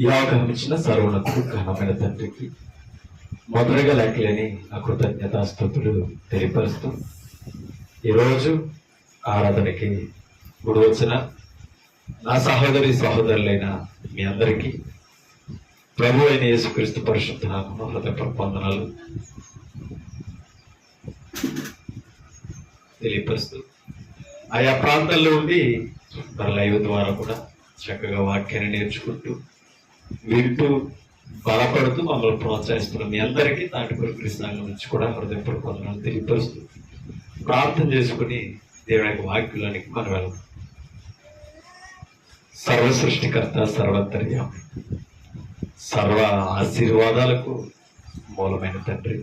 ఈ అవకాశం ఇచ్చిన సర్వోన్నతుడు ఘనమైన తండ్రికి మొదలుగా లెక్కలేని ఆ కృతజ్ఞతాస్తుతులు తెలియపరుస్తూ ఈరోజు ఆరాధనకి గుడి వచ్చిన నా సహోదరులైన మీ అందరికీ ప్రభు అయిన యేసుక్రీస్తు పరిశుద్ధ నామమున హృదయపూర్వక వందనాలు తెలియపరుస్తూ ఆయా ప్రాంతాల్లో ఉండి మన లైవ్ ద్వారా కూడా చక్కగా వాక్యాన్ని నేర్చుకుంటూ వింటూ బలపడుతూ మమ్మల్ని ప్రోత్సహిస్తున్న మీ అందరికీ తాటి కొరకు సంఘం నుంచి కూడా హృదయపూర్వక వందనాలు తెలియపరుస్తూ ప్రార్థన చేసుకుని దేవుని యొక్క వాక్యంలోనికి మనం వెళ్దాం. సర్వ సృష్టికర్త, సర్వంతర్యామి, సర్వ ఆశీర్వాదాలకు మూలమైన తండ్రి,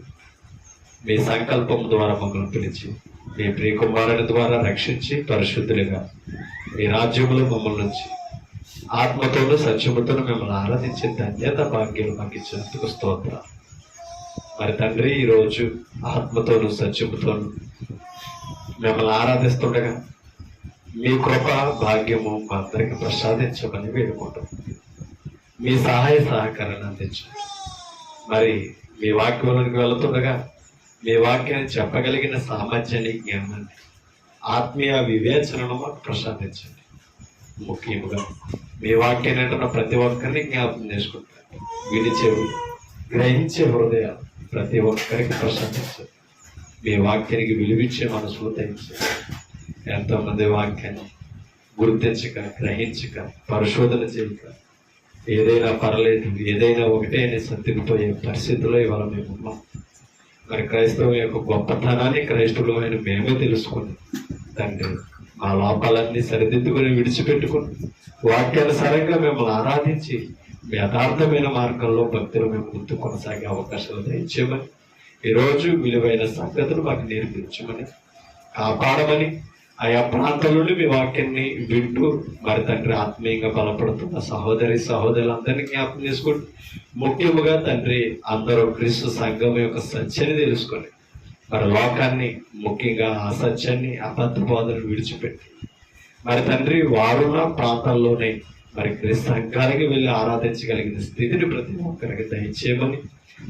మీ సంకల్పం ద్వారా మమ్మల్ని పిలిచి మీ ప్రియకుమారుని ద్వారా రక్షించి పరిశుద్ధులుగా మీ రాజ్యంలో మమ్మల్ని నుంచి ఆత్మతోనూ సత్యముతోనూ మిమ్మల్ని ఆరాధించే ధన్యత భాగ్యాలు మాకు ఇచ్చినందుకు స్తోత్రం. మరి తండ్రి, ఈరోజు ఆత్మతోనూ సత్యముతోనూ మిమ్మల్ని ఆరాధిస్తుండగా మీ కృప భాగ్యము మా అందరికి ప్రసాదించమని వేడుకుంటాం. మీ సహాయ సహకారాన్ని అందించండి. మరి మీ వాక్యంలోకి వెళుతుండగా మీ వాక్యాన్ని చెప్పగలిగిన సామర్థ్యాన్ని, జ్ఞానాన్ని, ఆత్మీయ వివేచనను మాకు ప్రసాదించండి. ముఖ్యంగా మీ వాక్యాన్ని అంటున్న ప్రతి ఒక్కరిని జ్ఞాపకం చేసుకుంటారు. విడిచేవి గ్రహించే హృదయాలు ప్రతి ఒక్కరికి ప్రసాదించండి. మీ వాక్యానికి విలువిచ్చే మనసులో తెచ్చారు. ఎంతోమంది వాక్యాన్ని గుర్తించక, గ్రహించక, పరిశోధన చేయక, ఏదైనా పర్లేదు, ఏదైనా ఒకటే అని సర్దుకుపోయే పరిస్థితుల్లో ఇవాళ మేము ఉన్నాం. మరి క్రైస్తవం యొక్క గొప్పతనాన్ని క్రైస్తవులమైన మేమే తెలుసుకుని తండ్రి, మా లోపాలన్నీ సరిదిద్దుకుని విడిచిపెట్టుకుని వాక్యానుసారంగా మిమ్మల్ని ఆరాధించి మీ యథార్థమైన మార్గంలో భక్తులు మేము ముందు కొనసాగే అవకాశాలు దయచేయమని, ఈరోజు విలువైన సంగతులు మాకు నేర్పించమని, కాపాడమని, ఆయా ప్రాంతాల మీ వాక్యాన్ని వింటూ మరి తండ్రి ఆత్మీయంగా బలపడుతున్న సహోదరులందరినీ జ్ఞాపకం చేసుకుంటూ, ముఖ్యముగా తండ్రి అందరూ క్రీస్తు సంఘం యొక్క సత్యాన్ని తెలుసుకొని మరి లోకాన్ని, ముఖ్యంగా ఆ సత్యాన్ని, అబద్ధ బోధనను విడిచిపెట్టి మరి తండ్రి వారున్న ప్రాంతాల్లోనే మరి క్రీస్తు సంఘానికి వెళ్ళి ఆరాధించగలిగిన స్థితిని ప్రతి ఒక్కరికి దయచేయమని,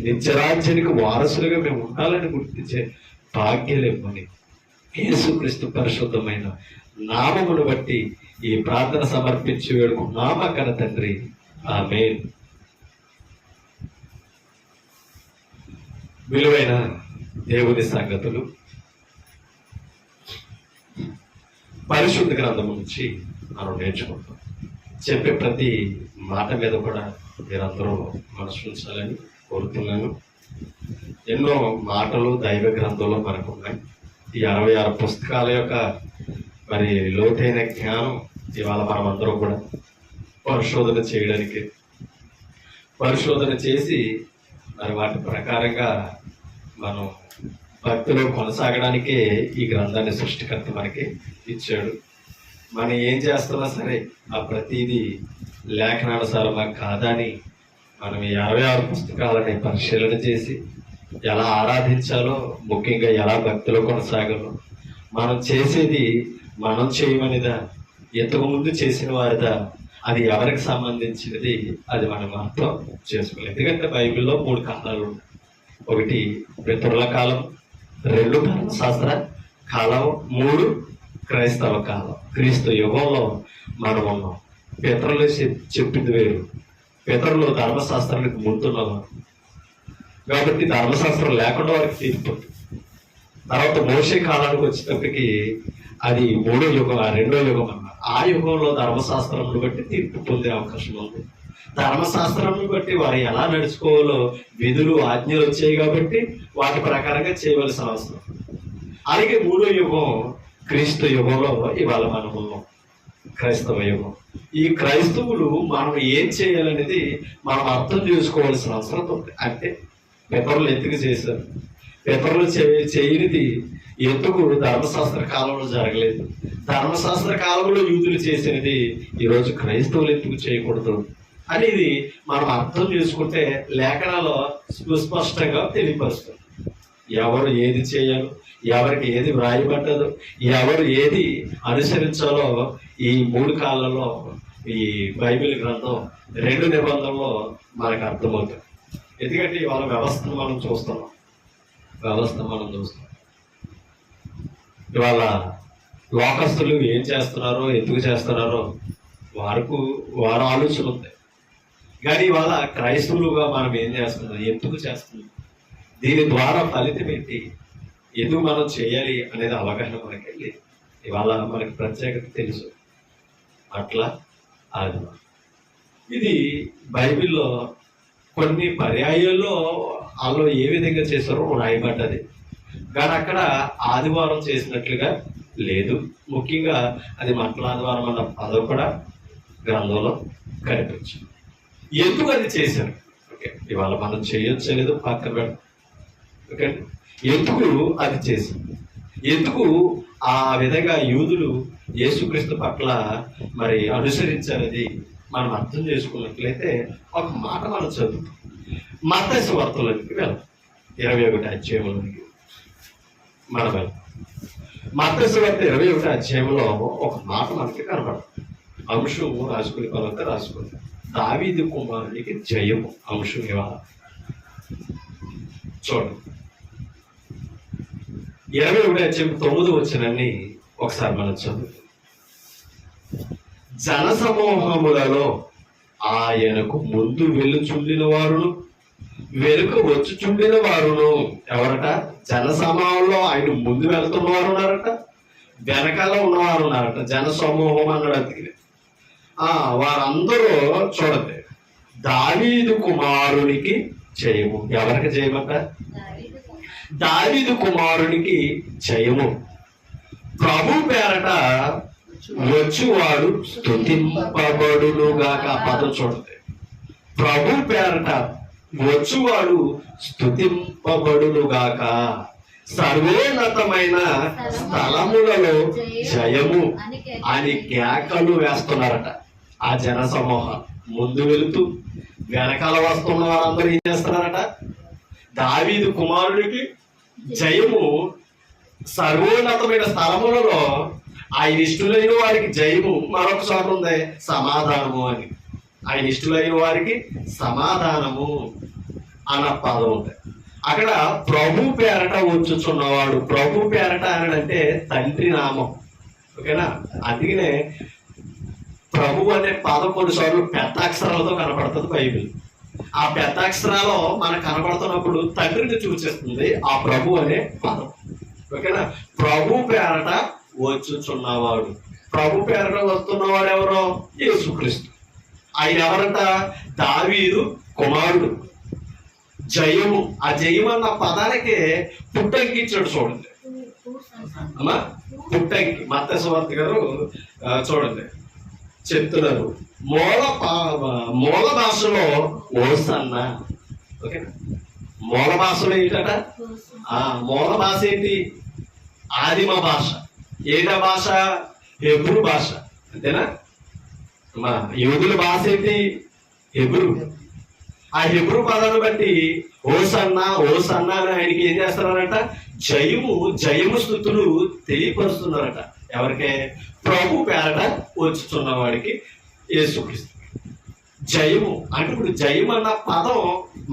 నిత్యరాజ్యానికి వారసులుగా మేము ఉండాలని గుర్తించే భాగ్యాలు ఇవ్వమని యేసుక్రీస్తు పరిశుద్ధమైన నామమును బట్టి ఈ ప్రార్థన సమర్పించి వేడుకున్నామా కన్న తండ్రి, ఆమేన్. విలువైన దేవుని సంగతులు పరిశుద్ధ గ్రంథము నుంచి మనం నేర్చుకుంటాం. చెప్పే ప్రతి మాట మీద కూడా మీరందరూ మనసు ఉంచాలని కోరుతున్నాను. ఎన్నో మాటలు దైవ గ్రంథంలో మనకు ఉన్నాయి. ఈ 66 పుస్తకాల యొక్క మరి లోతైన జ్ఞానం ఇవాళ మనం అందరం కూడా పరిశోధన చేసి మరి వాటి ప్రకారంగా మనం భక్తిలో కొనసాగడానికే ఈ గ్రంథాన్ని సృష్టికర్త మనకి ఇచ్చాడు. మనం ఏం చేస్తున్నా సరే ఆ ప్రతిదీ లేఖనానుసారమా కాదని మనం ఈ 66 పుస్తకాలని పరిశీలన చేసి ఎలా ఆరాధించాలో, ముఖ్యంగా ఎలా భక్తిలో కొనసాగాలో, మనం చేసేది మనం చేయమనిదా, ఇంతకుముందు చేసిన వారిదా, అది ఎవరికి సంబంధించినది, అది మనం అర్థం చేసుకోలేదు. ఎందుకంటే బైబిల్లో 3 కాలాలు ఉన్నాయి. ఒకటి పితరుల కాలం, 2 ధర్మశాస్త్ర కాలం, 3 క్రైస్తవ కాలం. క్రీస్తు యుగంలో మనం ఉన్నాం. పితరులు చెప్పింది వేరు. పితరులు ధర్మశాస్త్రానికి ముందున్నవారు కాబట్టి ధర్మశాస్త్రం లేకుండా వారికి తీర్పు. తర్వాత మోషే కాలానికి వచ్చేటప్పటికి అది 3వ యుగం, 2వ యుగం అన్నారు. ఆ యుగంలో ధర్మశాస్త్రంను బట్టి తీర్పు పొందే అవకాశం ఉంది. ధర్మశాస్త్రంను బట్టి వారు ఎలా నడుచుకోవాలో విధులు, ఆజ్ఞలు వచ్చాయి కాబట్టి వాటి ప్రకారంగా చేయవలసిన అవసరం. అలాగే 3వ యుగం క్రీస్తు యుగంలో ఇవాళ మనం ఉన్నాం, క్రైస్తవ యుగం. ఈ క్రైస్తవులు మనం ఏం చేయాలనేది మనం అర్థం చేసుకోవాల్సిన అవసరం ఉంది. అంటే పితరులు ఎందుకు చేశారు, పితరులు చేయనిది ఎందుకు ధర్మశాస్త్ర కాలంలో జరగలేదు, ధర్మశాస్త్ర కాలంలో యూదులు చేసినది ఈరోజు క్రైస్తవులు ఎందుకు చేయకూడదు అనేది మనం అర్థం చేసుకుంటే లేఖనాల్లో సుస్పష్టంగా తెలియపరుస్తుంది. ఎవరు ఏది చేయాలో, ఎవరికి ఏది వ్రాయబడ్డదో, ఎవరు ఏది అనుసరించాలో ఈ 3 కాలాల్లో ఈ బైబిల్ గ్రంథం 2 నిబంధనలో మనకు అర్థమవుతుంది. ఎందుకంటే ఇవాళ వ్యవస్థను మనం చూస్తున్నాం. ఇవాళ లోకస్తులు ఏం చేస్తున్నారో, ఎందుకు చేస్తున్నారో వారు ఆలోచన ఉంది. కానీ ఇవాళ క్రైస్తవులుగా మనం ఏం చేస్తున్నాం, ఎందుకు చేస్తున్నాం, దీని ద్వారా ఫలితం ఏంటి, ఎందుకు మనం చేయాలి అనేది అవగాహన మనకి లేదు. ఇవాళ మనకి ప్రత్యేకత తెలుసు. అట్లా ఆదివారం ఇది బైబిల్లో కొన్ని పర్యాయాల్లో వాళ్ళు ఏ విధంగా చేశారో రాయబడ్డది. కానీ అక్కడ ఆదివారం చేసినట్లుగా లేదు. ముఖ్యంగా అది మంటల ఆదివారం అన్న పదం కూడా గ్రంథంలో కనిపించింది. ఎందుకు అది చేశారు? ఓకే, ఇవాళ మనం చేయొచ్చలేదు పక్కన పెడతాం. ఓకే, ఎందుకు అది చేసింది, ఎందుకు ఆ విధంగా యూదులు యేసుక్రీస్తు పట్ల మరి అనుసరించారది మనం అర్థం చేసుకున్నట్లయితే ఒక మాట మనం చదువుతాం. మత్తయి సువార్తలోనికి వెళ్తాం. 21వ అధ్యాయంలోనికి మనం వెళ్తాం. మత్తయి సువార్త 21వ అధ్యాయంలో ఒక మాట మనకి కనబడుతుంది. అంశం రాసుకుని పలక రాసుకుంది. దావీదు కుమారునికి జయము అంశం ఇవాళ చూడండి. 21వ అధ్యాయం 9వ వచనాన్ని ఒకసారి మనం చదువు. జన సమూహములలో ఆయనకు ముందు వెళ్ళుచుండిన వారును వెనుక వచ్చుచుండిన వారును. ఎవరట? జన సమూహంలో ఆయన ముందు వెళ్తున్నవారు ఉన్నారట, వెనకాల ఉన్నవారు ఉన్నారట. జన సమూహం అన్నాడు. అందుకని వారందరూ చూడండి, దావీదు కుమారునికి జయము. ఎవరికి జయమంట? దావీదు కుమారునికి జయము. ప్రభు పేరట వచ్చువాడు స్తుతింపబడునుగాక. పదం చూడండి, ప్రభు పేరట వచ్చువాడు స్తుతింపబడునుగాక. సర్వోన్నతమైన స్థలములలో జయము అని కేకలు వేస్తున్నారట. ఆ జన సమూహం ముందు వెళుతూ వెనకాల వస్తున్న వారందరూ ఏం చేస్తున్నారట? దావీదు కుమారుడికి జయము, సర్వోన్నతమైన స్థలములలో ఆయన ఇష్టలైన వారికి జయము. మరొక చోట ఉంది సమాధానము అని. ఆయన ఇష్టలైన వారికి సమాధానము అన్న పదం ఉంది. అక్కడ ప్రభు పేరట వచ్చుచున్నవాడు. ప్రభు పేరట అంటే తండ్రి నామం. ఓకేనా? అందుకనే ప్రభు అనే పదం కొన్నిసార్లు పెద్ద అక్షరాలతో కనపడుతుంది బైబిల్. ఆ పెద్ద అక్షరాలు మనకు కనపడుతున్నప్పుడు తండ్రిని సూచిస్తుంది ఆ ప్రభు అనే పదం. ఓకేనా? ప్రభు పేరట వచ్చుచున్నవాడు. ప్రభు పేరట వస్తున్నవాడు ఎవరో? యేసుక్రీస్తు. ఆయన ఎవరంట? దావీదు కుమారుడు. జయము. ఆ జయము అన్న పదానికి పుట్టంకి ఇచ్చాడు. చూడండి అమ్మా, పుట్టంకి. మత్తయి సువార్త గారు చూడండి చెప్తున్నారు. మూల భాషలో ఓసన్న. ఓకేనా? మూల భాషలో ఏంటట? మూల భాష ఏంటి? ఆదిమ భాష. ఏదా భాష? హెబ్రూ భాష. అంతేనా? మా యూదుల భాష ఏంటి? హెబ్రూ. ఆ హెబ్రూ పదాన్ని బట్టి ఓసన్నా ఓసన్నా అని ఆయనకి ఏం చేస్తున్నారట? జయము స్తుతులు తెలియపరుస్తున్నారట. ఎవరికే? ప్రభు పేరట వచ్చుచున్న వాడికి, యేసుక్రీస్తు. జయము అంటే ఇప్పుడు జయము అన్న పదం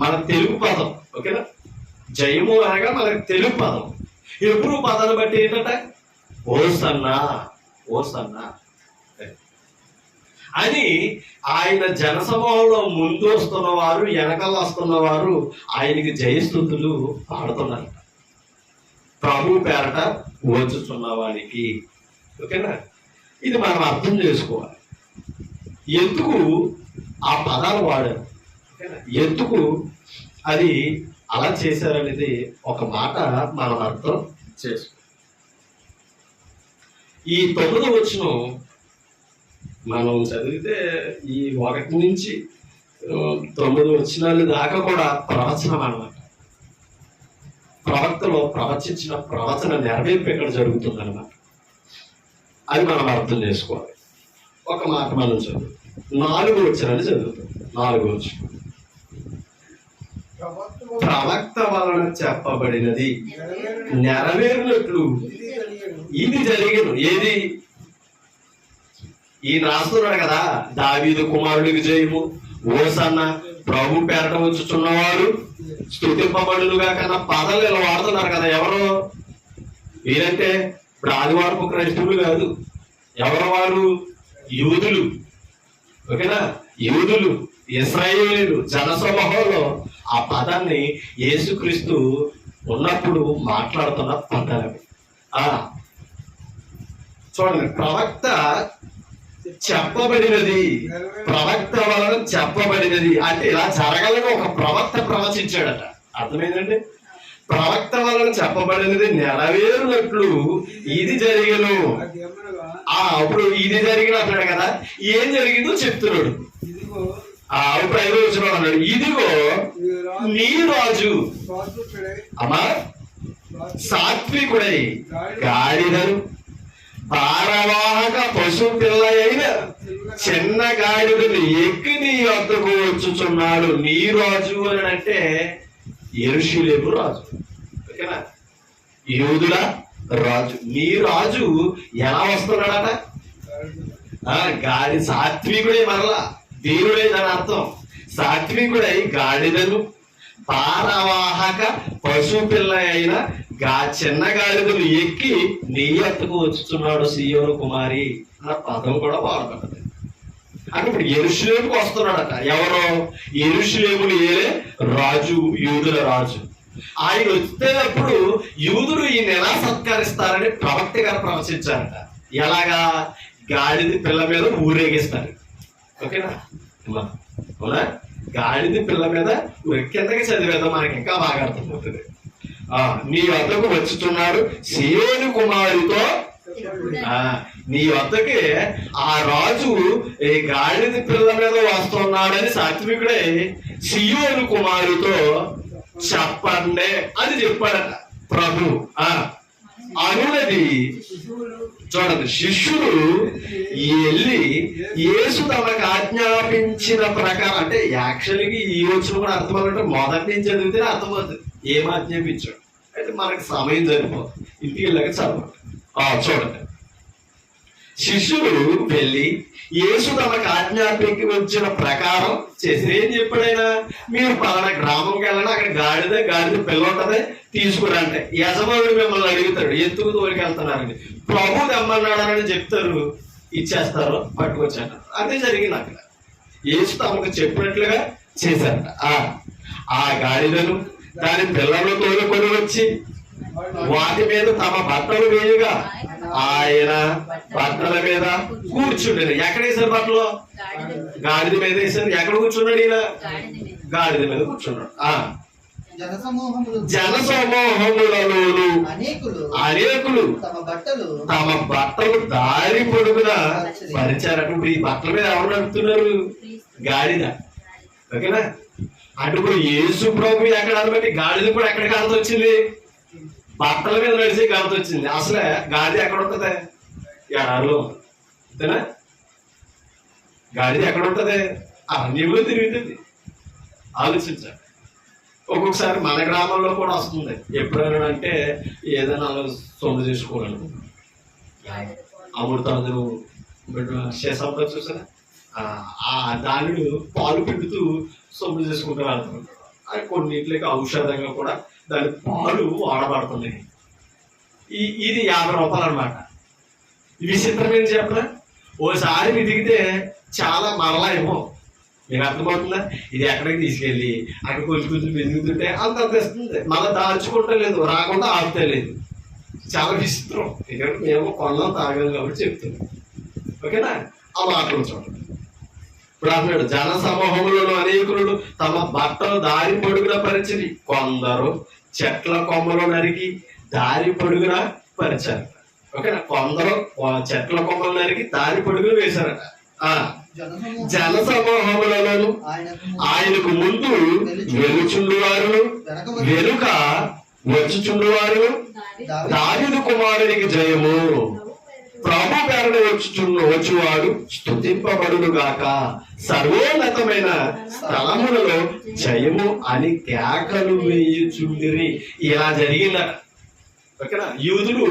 మన తెలుగు పదం. ఓకేనా? జయము అనగా మనకు తెలుగు పదం. హెబ్రూ పదాన్ని బట్టి ఏంటంట? ఓసన్నా ఓసన్నా అని. ఆయన జనసమూహంలో ముందు వస్తున్నవారు, వెనకాల వస్తున్నవారు ఆయనకి జయస్తుతులు పాడుతున్నారు. ప్రభు పేరట వచ్చుచున్న వాడికి. ఓకేనా? ఇది మనం అర్థం చేసుకోవాలి. ఎందుకు ఆ పదాలు వాడారు, ఎందుకు అది అలా చేశారనేది ఒక మాట మనం అర్థం చేసుకో. ఈ 9వ వచనం మనం చదివితే ఈ 1 నుంచి 9 వచనాలు దాకా కూడా ప్రవచనం అన్నమాట. ప్రవక్తలో ప్రవచించిన ప్రవచన నెరవేర్పు ఇక్కడ జరుగుతుంది అన్నమాట. అది మనం అర్థం చేసుకోవాలి. ఒక మాట మనం చదువు 4వ వచనాన్ని చదువుతాం. 4వ వచనం, ప్రవక్త వలన చెప్పబడినది నెరవేరినట్లు ఇది జరిగను. ఈయన రాస్తున్నాడు కదా, దావీదు కుమారుడికి జయము, ఓసన్న, ప్రభు పేరట వచ్చుచున్నవాడు స్తుతింపబడులుగా కన్నా పదాలు ఇలా వాడుతున్నారు కదా. ఎవరు వీరంటే ఇప్పుడు ఆదివారపు క్రైస్తవులు కాదు, ఎవరు వారు? యూదులు. ఓకేనా? యూదులు, ఇశ్రాయేలీయులు జనసమూహంలో ఆ పదాన్ని యేసుక్రీస్తు ఉన్నప్పుడు మాట్లాడుతున్న పదాలు. చూడండి, ప్రవక్త చెప్పబడినది, ప్రవక్త వలన చెప్పబడినది అంటే ఇలా జరగాలని ఒక ప్రవక్త ప్రవచించాడట. అర్థమైందండి? ప్రవక్త వలన చెప్పబడినది నెరవేరునట్లు ఇది జరిగను. అప్పుడు ఇది జరిగిన అన్నాడు కదా, ఏం జరిగిందో చెప్తున్నాడు. ఇప్పుడు 5వ వచనం అన్నాడు, ఇదిగో నీ రాజు అమ్మా సాత్వికుడై గాడిదను భారవాహక పశు పిల్ల అయిన చిన్న గాడిదను ఎక్కి నీ వద్దకు వచ్చుచున్నాడు. నీ రాజు అని అంటే యెరూషలేము రాజు. ఓకేనా? యూదుల రాజు. నీ రాజు ఎలా వస్తున్నాడట? గాడి సాత్వికుడే, మరలా దేవుడే దాని అర్థం. సాత్వికుడై గాడిదను భారవాహక పశు పిల్ల అయిన చిన్న గాడిదలు ఎక్కి నీ ఎత్తుకు వచ్చుతున్నాడు సీయోను కుమారి అన్న పదం కూడా వాడబడ్డది. అంటే ఇప్పుడు యెరూషలేముకు వస్తున్నాడట. ఎవరో? యెరూషలేమును ఏలే రాజు, యూదుల రాజు. ఆయన వచ్చేటప్పుడు యూదులు ఈయన ఎలా సత్కరిస్తారని ప్రవక్త గారు ప్రవచించారట. ఎలాగా? గాడిద పిల్ల మీద ఊరేగిస్తారు. ఓకేనా? అవునా? గాడిద పిల్ల మీద కిందకి చదివేద్దాం, మనకి ఇంకా బాగా అర్థమవుతుంది. నీ వద్దకు వచ్చుచున్నాడు సీయోను కుమారుతో. నీ వద్దకి ఆ రాజు ఈ గాడిద పిల్ల మీద వస్తున్నాడని సాత్వికుడే సీయోను కుమారుతో చెప్పండి అని చెప్పాడట ప్రభు. అనున్నది చూడండి, శిష్యులు వెళ్ళి యేసు తమకు ఆజ్ఞాపించిన ప్రకారం, అంటే యాక్చువల్గా ఈ వచ్చిన కూడా అర్థమవుతుంటే మొదటి నుంచి చదివితేనే అర్థమవుతుంది ఏం ఆజ్ఞాపించాడు. అయితే మనకి సమయం సరిపోతుంది, ఇంటికి వెళ్ళాక చదవండి. చూడండి, శిష్యులు వెళ్ళి యేసు తమకు ఆజ్ఞాపించిన ప్రకారం చేసి ఏం చెప్పాడైనా, మీరు పలానా గ్రామంకి వెళ్ళండి, అక్కడ గాడిద పిల్ల ఉంటది తీసుకురంటే యజమానుడు మిమ్మల్ని అడుగుతాడు ఎందుకు తోలికి వెళ్తున్నారని. ప్రభు తెమ్మన్నాడని చెప్తారు, ఇచ్చేస్తారు, పట్టుకొచ్చారు. అదే జరిగింది అక్కడ. యేసు తమకు చెప్పినట్లుగా చేశారట. ఆ గాడిదను దాని పిల్లలు తోలుకొని వచ్చి వాటి మీద తమ బట్టలు వేయగా ఆయన బట్టల మీద కూర్చుండేది. ఎక్కడ వేసారు బట్టలు? గాడిద మీద వేసారు. ఎక్కడ కూర్చున్నాడు ఈయన? గాడిద మీద కూర్చున్నాడు. జనసమూహములలోను అనేకులు తమ బట్టలు దారి పొడుగున పరిచారట. ఇప్పుడు ఈ బట్టల మీద ఎవరు నడుపుతున్నారు? గాడిద. ఓకేనా? అంటే ఇప్పుడు యేసు ప్రభు ఎక్కడ అనబట్టి గాడిద కూడా ఎక్కడ కాలత వచ్చింది? బట్టల మీద నడిచి కాలత వచ్చింది. అసలే గాడిద ఎక్కడ ఉంటది? ఎడారిలో. అంతేనా? గాడిద ఎక్కడ ఉంటది? అరణ్యంలో తిరుగుతుంది. ఆలోచించాలి. ఒక్కొక్కసారి మన గ్రామంలో కూడా వస్తుంది. ఎప్పుడైనా అంటే ఏదైనా సొమ్ము చేసుకోవాలను అమృతాంధ్రు శేషంతో చూసారా? దానిని పాలు పిండుతూ సొమ్ము చేసుకుంటూ వెళ్తున్నాడు. అది కొన్నింటికి ఔషధంగా కూడా దాని పాలు వాడబడుతున్నాయి. ఇది 50 రూపాయలు అనమాట. విచిత్రం ఏం చెప్పరా? ఓసారి వెతికితే చాలా మరలా ఏమో. మీకు అర్థమవుతుందా? ఇది ఎక్కడికి తీసుకెళ్ళి అక్కడ కొంచెం వెతుకుతుంటే అంత ఇస్తుంది, మళ్ళీ దాచుకుంటా లేదు, రాకుండా ఆపుతా లేదు. చాలా విచిత్రం. ఎందుకంటే మేము కొన్నాం, తాగాం కాబట్టి చెప్తున్నాం. ఓకేనా? ఆ మాటలు చూడండి. ఇప్పుడు అన్నాడు, జన సమూహములను అనేకులు తమ బట్టలు దారి పొడుగున పరిచిరి, కొందరు చెట్ల కొమ్మలు నరికి దారి పొడుగున పరిచారు. ఓకేనా? కొందరు చెట్ల కొమ్మలు నరికి దారి పొడుగున వేశారట. జన సమూహములను ఆయనకు ముందు వెలుచుండువారు వెనుక వచ్చుచుండువారు దావీదు కుమారునికి జయము, ప్రభు పేరట వచ్చువాడు స్తుతింపబడును గాక, సర్వోన్నతమైన ఓకేనా? యూదులు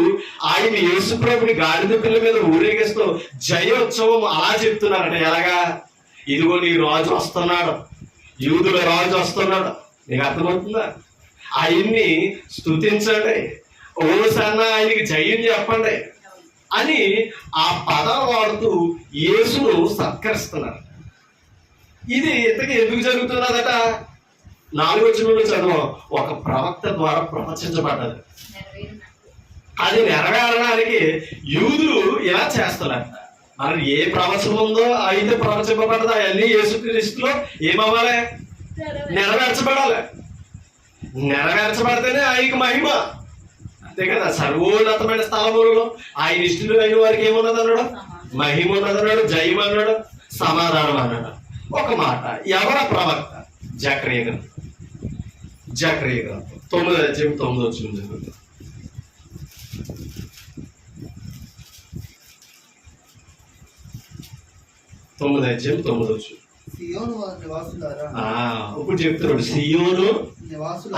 ఆయన యేసుప్రభుని గాడిద పిల్ల మీద ఊరేగిస్తూ జయోత్సవం అలా చెప్తున్నారంట. ఎలాగా? ఇదిగో నీ రాజు వస్తున్నాడు, యూదుల రాజు వస్తున్నాడు. నీకు అర్థమవుతుందా? ఆయన్ని స్తుతించండి, ఓసన్న ఆయనకి జయం చెప్పండి అని ఆ పదాలు వాడుతూ యేసును సత్కరిస్తున్నారు. ఇది ఇంతకీ ఎందుకు జరుగుతున్నదట? 4వ వచనంలో చదువు, ఒక ప్రవక్త ద్వారా ప్రవచించబడ్డది. అది నెరవేరడానికి యూదులు ఇలా చేస్తున్నారు. మరి ఏ ప్రవచనం ఉందో అయితే ప్రవచింపబడదు, అవన్నీ యేసుక్రీస్తులో ఏమవ్వాలి? నెరవేర్చబడాలి. నెరవేర్చబడితేనే ఆయనకి మహిమ. అంతే కదా? సర్వోన్నతమైన స్థలములలో ఆయన ఇష్టలు అయిన వారికి ఏమున్నది అన్నాడు? మహిమ ఉన్నది అన్నాడు, జయం అన్నాడు, సమాధానం అన్నాడు. ఒక మాట, ఎవర ప్రవక్త? జకరియా గ్రంథం 9:9 ఇప్పుడు చెప్తున్నాడు. సియోను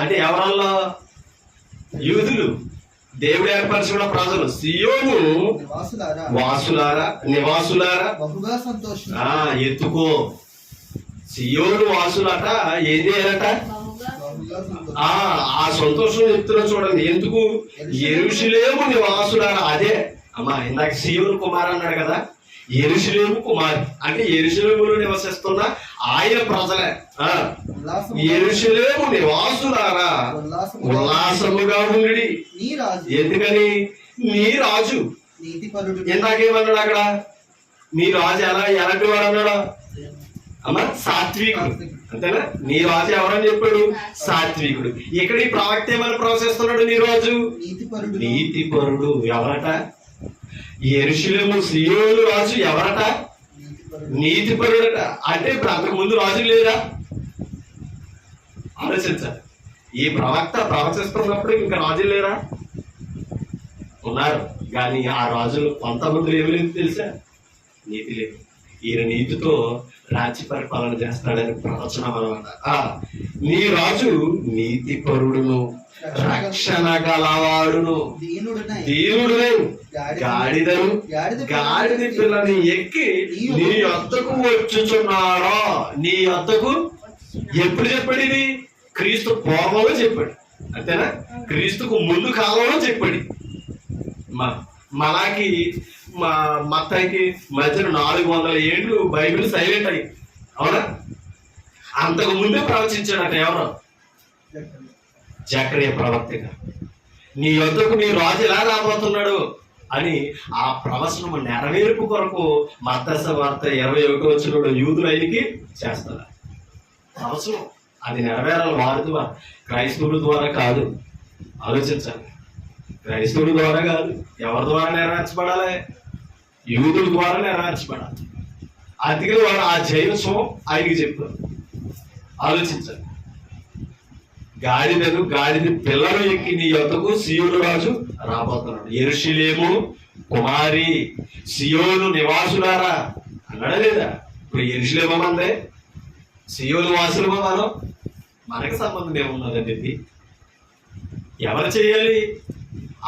అంటే ఎవరల్లో? యూదులు, దేవుడు ఏర్పరచుకున్న ప్రజలు. సియోను నివాసులారా ఎత్తుకో. సియోను వాసులట ఏం చేయాలట? ఆ సంతోషం చెప్తున్నా చూడండి. ఎందుకు? యెరూషలేము నివాసులారా. అదే అమ్మా, ఇందాక సియోను కుమార్ అన్నాడు కదా, యెరూషలేము కుమార్ అంటే యెరూషలేములో నివసిస్తున్న ఆయన ప్రజలే. యెరూషలేము నివాసులారా ఉల్లాసముగా ఉండి. ఎందుకని? నీ రాజు. ఇందాకేమన్నాడు అక్కడ? నీ రాజు ఎలాంటి వాడు అన్నాడు? అమ్మా, సాత్వికుడు. అంతేనా? నీ రాజు ఎవరని చెప్పాడు? సాత్వికుడు. ఇక్కడ ఈ ప్రవక్త ఏమని ప్రవచిస్తున్నాడు? నీ రాజు నీతిపరుడు. ఎవరట? యెరూషలేము సియోను రాజు ఎవరట? నీతిపరుడట. అంటే ఇప్పుడు అంతకు ముందు రాజు లేరా? ఆలోచించాలి. ఈ ప్రవక్త ప్రవచిస్తున్నప్పుడు ఇంకా రాజులు లేరా? ఉన్నారు. కానీ ఆ రాజులు కొంతమంది ఏమి తెలుసా? నీతి లేదు. ఈయన నీతితో రాజ్య పరిపాలన చేస్తాడని ప్రవచనం అన్నమాట. నీ రాజు నీతిపరుడును, రక్షణ గలవాడును, దీనుడునే, గాడిద పిల్లని ఎక్కి నీ వద్దకు వచ్చుచున్నాడో. నీ వద్దకు ఎప్పుడు చెప్పాడు? ఇది క్రీస్తు పూర్వంలో చెప్పాడు. అంతేనా? క్రీస్తుకు ముందు కాలంలో చెప్పాడు. మలాకి మత్తయికి మధ్యన 400 ఏళ్ళు బైబిల్ సైలెంట్ అయ్యి, అవునా? అంతకు ముందే ప్రవచించాడట. ఎవరు? జకరియా ప్రవక్తగా. నీ యొద్దకు నీ రాజు ఎలా రాబోతున్నాడు అని ఆ ప్రవచనం నెరవేర్పు కొరకు మత్తయి వార్త 21వ వచనంలో యూదులు ఆయనకి చేస్తారు. ప్రవచనం అది నెరవేరాలి వారి ద్వారా, క్రైస్తవుల ద్వారా కాదు. ఆలోచించాలి. క్రైస్తవుల ద్వారా కాదు. ఎవరి ద్వారా నెరవేర్చబడాలి? యూదుల ద్వారా నెరవేర్చబడాలి. అందుకే వాడు ఆ జయోత్సవం ఆయనకి చెప్పారు. ఆలోచించాలి. గాడిద పిల్లలు ఎక్కి నీ యొద్దకు సియోను రాజు రాబోతున్నాడు. యెరూషలేము కుమారి, సియోను నివాసులారా అన్నాడా లేదా? ఇప్పుడు యెరూషలేము మందే, సియోను వాసులమా మనం? మనకు సంబంధం ఏమున్నదండి? ఇది ఎవరు చేయాలి?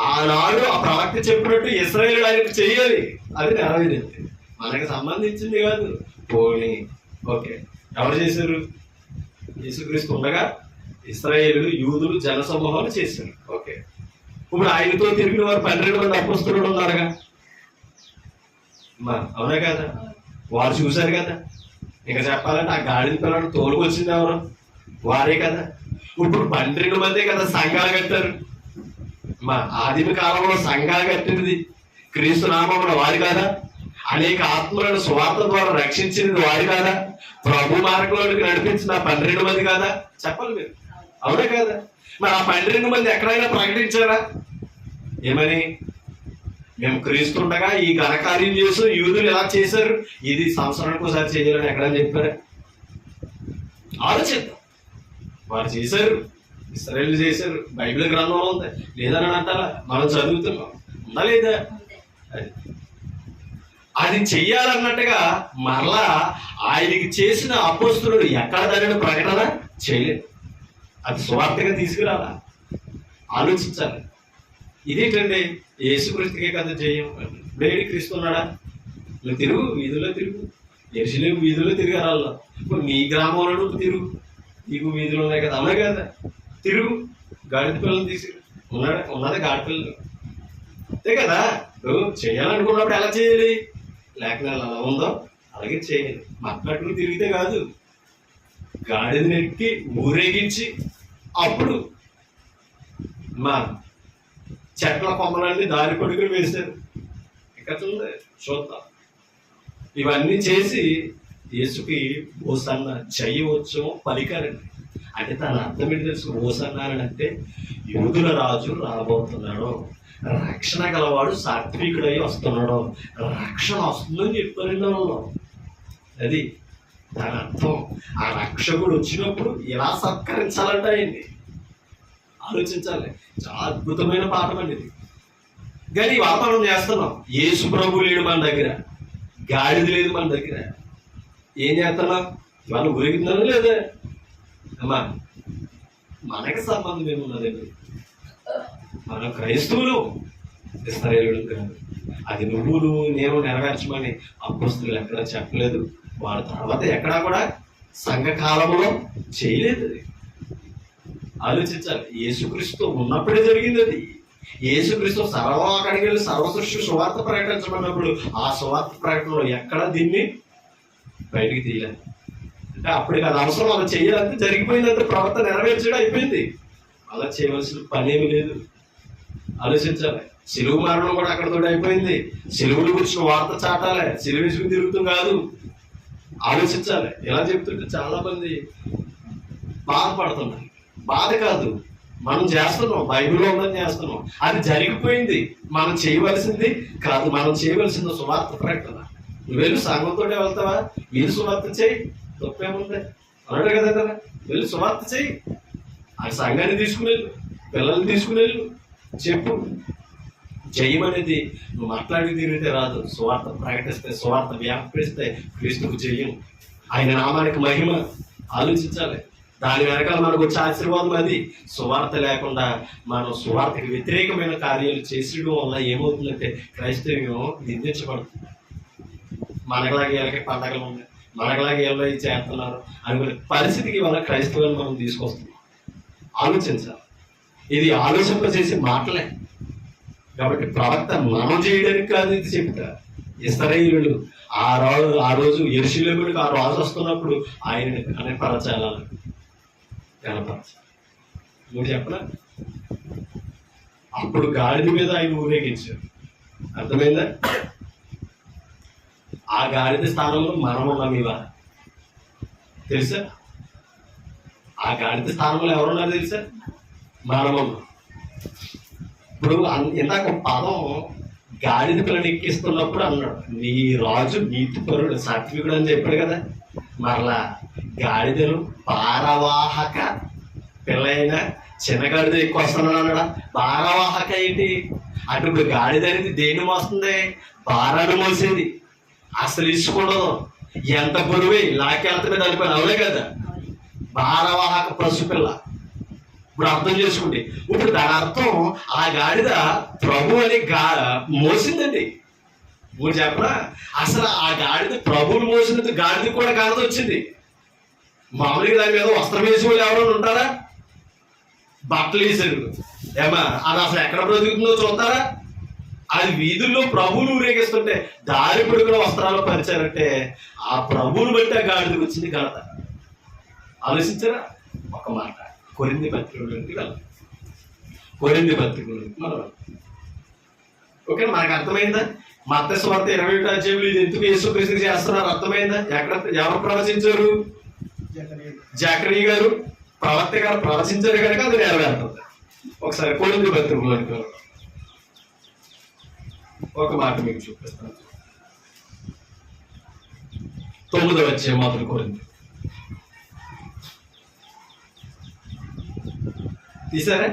ఆనాడు ఆ ప్రవక్త చెప్పినట్టు ఇశ్రాయేలు ఆయనకు చేయాలి. అది నెరవేరింది. మనకు సంబంధించింది కాదు. పోనీ ఓకే, ఎవరు చేశారు? యేసుక్రీస్తు ఉండగా ఇశ్రాయేలు, యూదులు, జనసమూహాలు చేశారు. ఓకే, ఇప్పుడు ఆయనతో తిరిగిన వారు 12 మంది అపోస్తలులు ఉన్నారుగా. అవునా కదా? వారు చూశారు కదా. ఇంకా చెప్పాలంటే ఆ గాడిద పిల్లలు తోలుకొచ్చింది ఎవరు? వారే కదా. ఇప్పుడు 12 మందే కదా సంఘాలు కట్టారు. ఆదిమ కాలంలో సంఘాలు కట్టినది క్రీస్తు నామమున వారు కాదా? అనేక ఆత్మలను స్వార్థ ద్వారా రక్షించినది వారు కాదా? ప్రభు మార్గంలోకి నడిపించిన 12 మంది కాదా? చెప్పాలి మీరు. అవునా కదా? మరి ఆ 12 మంది ఎక్కడైనా ప్రకటించారా? ఏమని? మేము క్రీస్తుండగా ఈ ఘనకార్యం చేస్తూ యూదులు ఎలా చేశారు, ఇది సంవత్సరానికి ఒకసారి చేయాలని ఎక్కడని చెప్పారా? ఆలోచిద్దాం. వారు చేశారు, ఇశ్రాయేలు చేశారు. బైబిల్ గ్రంథంలో ఉంది. లేదని అంటారా? మనం చదువుతున్నాం. ఉందా లేదా? అది చెయ్యాలన్నట్టుగా మరలా ఆయనకి చేసిన అపోస్తలుడు ఎక్కడ దానిని ప్రకటన చేయలేదు. అది స్వార్థగా తీసుకురాలా? ఆలోచించాలి. ఇదేంటండి యేసుక్రీస్తుకే కదా జయం. వేడి క్రీస్తున్నాడా? నువ్వు తిరుగు, వీధుల్లో తిరుగు, యెరూషలేము వీధుల్లో తిరిగారాల్లో. ఇప్పుడు నీ గ్రామంలో నువ్వు తిరుగు, నీకు వీధులు ఉన్నాయి కదా, అవునా కదా, తిరుగు. గాడిద పిల్లలు తీసుకు ఉన్నదా గాడి పిల్లలు అంతే కదా. నువ్వు చేయాలనుకున్నప్పుడు ఎలా చేయాలి? లేకుండా ఎలా ఉందో అలాగే చేయాలి. మాట్లాడుకుని తిరిగితే కాదు, గాడిదని ఎక్కి ఊరేగించి అప్పుడు మా చెట్ల కొమ్మలన్నీ దారి పడుకుని వేశారు. ఇక్కడ చూద్దాం. ఇవన్నీ చేసి యేసుకి ఓసన్న జయోత్సవం పలికారండి. అంటే తన అర్థం ఏంటి తెలుసు? ఓసన్నారని అంటే యూదుల రాజు రాబోతున్నాడు, రక్షణ గలవాడు సాత్వికుడై వస్తున్నాడు, రక్షణ వస్తుందని చెప్పారండి వాళ్ళు. అది దాని అర్థం. ఆ రక్షకుడు వచ్చినప్పుడు ఎలా సత్కరించాలంట ఆయన్ని ఆలోచించాలి. చాలా అద్భుతమైన పాఠం అండి ఇది. కానీ ఈ వాతావరణం చేస్తున్నాం. యేసు ప్రభు లేడు మన దగ్గర, గాడిద లేదు మన దగ్గర. ఏం చేస్తున్నాం? ఇవాళ ఊరికిందని లేదా అమ్మా? మనకి సంబంధం ఏమున్నదండి? మనం క్రైస్తవులు, ఇశ్రాయేలుడు కాదు. అది నువ్వులు నేను నెరవేర్చమని అపోస్తలులు ఎక్కడా చెప్పలేదు. వాడి తర్వాత ఎక్కడా కూడా సంఘకాలంలో చేయలేదు. అది ఆలోచించాలి. యేసుక్రీస్తు ఉన్నప్పుడే జరిగింది అది. యేసుక్రీస్తు అక్కడికి వెళ్ళి సర్వసృష్టి సువార్త ప్రకటించమన్నప్పుడు ఆ సువార్త ప్రకటనలో ఎక్కడ దీన్ని బయటికి తీయాలి. అంటే అప్పటికి అది అవసరం, అలా చేయాలంటే జరిగిపోయిందంటే ప్రవర్తన నెరవేర్చడం అయిపోయింది. అలా చేయవలసిన పనేమి లేదు. ఆలోచించాలి. సిలువు మరణం కూడా అక్కడతో అయిపోయింది. సిలువుని గురించిన వార్త చాటాలి, సిలువు విసుగు తిరుగుతూ కాదు. ఆలోచించాలి. ఎలా చెప్తుంటే చాలా మంది బాధపడుతున్నారు. బాధ కాదు, మనం చేస్తున్నాం, బైబిల్లో ఉందని చేస్తున్నాం. అది జరిగిపోయింది, మనం చేయవలసింది కాదు. మనం చేయవలసింది సువార్త ప్రకటన. నువ్వు వెళ్ళి సంఘంతో వెళ్తావా? వీళ్ళు సువార్త చేయి, తప్పేముంది అన్నాడు కదా కదా. వెళ్ళి సువార్త చేయి. ఆ సంఘాన్ని తీసుకునేళ్ళు, పిల్లల్ని తీసుకునేళ్ళు, చెప్పు. జయం అనేది నువ్వు మాట్లాడి తిరిగితే రాదు. సువార్త ప్రకటిస్తే, సువార్త వ్యాపిస్తే క్రీస్తుకు జయం, ఆయన నామానికి మహిమ. ఆలోచించాలి. దాని వెనకాల మనకు వచ్చే ఆశీర్వాదం అది. సువార్త లేకుండా మనం సువార్తకి వ్యతిరేకమైన కార్యాలు చేసేయడం వల్ల ఏమవుతుందంటే క్రైస్తవ్యం నిందించబడుతుంది. మనకలాగే వీళ్ళకి పండగలు ఉన్నాయి, మనకలాగే వీళ్ళు ఇది చేస్తున్నారు అనుకునే పరిస్థితికి వాళ్ళ క్రైస్తవాన్ని మనం తీసుకొస్తున్నాం. ఆలోచించాలి. ఇది ఆలోచన చేసి మాటలే కాబట్టి ప్రవక్త మనం చేయడానికి కాదు ఇది చెప్తా. ఇశ్రాయేలీయులు ఆ రోజు యెరూషలేముకి ఆ రాజు వస్తున్నప్పుడు ఆయనని కనపరచాలని కనపరచాలి. నువ్వు చెప్పనా? అప్పుడు గాడిద మీద ఆయన ఊరేగించారు. అర్థమైందా? ఆ గాడిద స్థానంలో మనం ఉన్నాం ఇవాళ, తెలుసా? ఆ గాడిద స్థానంలో ఎవరున్నారు తెలుసా? మనం ఉన్నాం. ఇప్పుడు ఇందాక పదం గాడిద పిల్లని ఎక్కిస్తున్నప్పుడు అన్నాడు నీ రాజు నీతిపరుడు సాత్వికుడు అని చెప్పాడు కదా. మరలా గాడిదలు భారవాహక పిల్లైన చిన్న గాడిద ఎక్కువ వస్తున్నాడు అన్నాడా? భారవాహక ఏంటి అంటే ఇప్పుడు గాడిద అనేది దేన్ని మోస్తుంది? భారాన్ని మోసేది. అసలు ఇసుకూడదు, ఎంత బరువే లాకెళ్తమే దానిపైన, అవునే కదా. భారవాహక పశుపిల్ల. ఇప్పుడు అర్థం చేసుకుంటే ఇప్పుడు దాని అర్థం ఆ గాడిద ప్రభు అని మోసిందండి. నువ్వు చెప్పరా? అసలు ఆ గాడిద ప్రభువుని మోసినందుకు గాడిద కూడా గాడిద వచ్చింది. మామూలుగా దాని మీద వస్త్రం వేసి వాళ్ళు ఎవరైనా ఉంటారా? బట్టలు వేసారు ఏమా, అది అసలు ఎక్కడ బ్రతుకుతుందో చూస్తారా? అది వీధుల్లో ప్రభువును ఊరేగిస్తుంటే దారి పొడుగున వస్త్రాలు పరిచారంటే ఆ ప్రభువుని బట్టి ఆ గాడిదకి వచ్చింది ఘనత. ఆలోచించారా? ఒక మాట కొరింథీ పత్రికలోకి వెళ్ళాలి. కొరింథీ పత్రికలోకి మనం ఓకే, మనకు అర్థమైందా? మత్తయి సువార్త 21వ అధ్యాయంలో ఇది ఎందుకు యేసుక్రీస్తుకి చేస్తున్నారు అర్థమైందా? ఎవరు ప్రవచించారు? జకరియా గారు, ప్రవక్త గారు ప్రవచించారు కనుక అది నెరవేరుతుంది. ఒకసారి కొరింథీ పత్రికలోకి ఒక మాట మీకు చూపిస్తాను. 9వ అధ్యాయం మొదలు కొరింథీ తీసారా?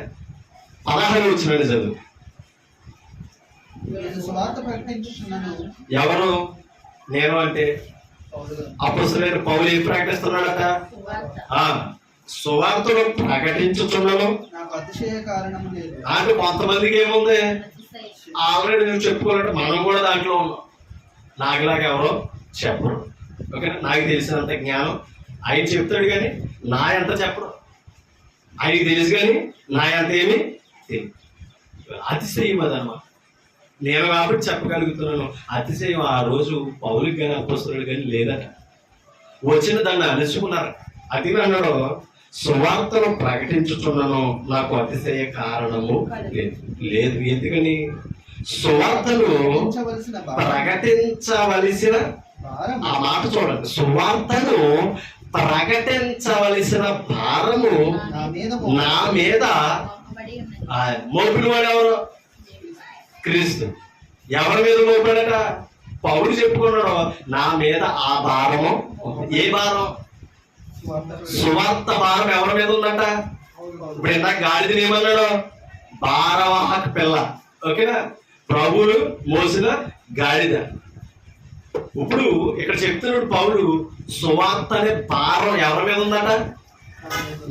16 వచ్చిన చదువు. ఎవరు? నేను అంటే అపోస్తలుడైన పౌలు ఏం ప్రకటిస్తున్నాడట? సువార్తను ప్రకటించుచున్నాను. నాకు అతిశయ కారణము లేదు. అంటే కొంతమందికి ఏముంది, ఆల్రెడీ నేను చెప్పుకోవాలంటే మనం కూడా దాంట్లో ఉన్నాం. నాకులాగా ఎవరో చెప్పరు. ఓకేనా, నాకు తెలిసినంత జ్ఞానం ఆయన చెప్తాడు కానీ నా ఎంత చెప్పడు. ఆయనకి తెలుసు కానీ నా ఎంత ఏమి తెలియదు. అతిశయం అదనమాట. నేను కాబట్టి చెప్పగలుగుతున్నాను. అతిశయం ఆ రోజు పౌలుకి కానీ అపోస్తలుడు కానీ లేదట. వచ్చిన దాన్ని అలుచుకున్నారు. అది అన్నాడు, సువార్తను ప్రకటించుచున్నాను, నాకు అతిశయ కారణము లేదు. ఎందుకని? సువార్తను ప్రకటించవలసిన, ఆ మాట చూడండి, సువార్తను ప్రకటించవలసిన భారము నా మీద మోపిన వాడు ఎవరు? క్రీస్తు. ఎవరి మీద మోపాడట? పౌలు చెప్పుకున్నాడు, నా మీద ఆ భారము. ఏ భారం? సువార్త భారం ఎవరి మీద ఉందంట? ఇప్పుడు ఇందాక గాడిదని ఏమన్నాడు? భారవాహక పిల్ల. ఓకేనా, ప్రభువులు మోసిన గాడిద. ఇప్పుడు ఇక్కడ చెప్తున్నాడు పౌలు, సువార్త అనే భారం ఎవరి మీద ఉందట?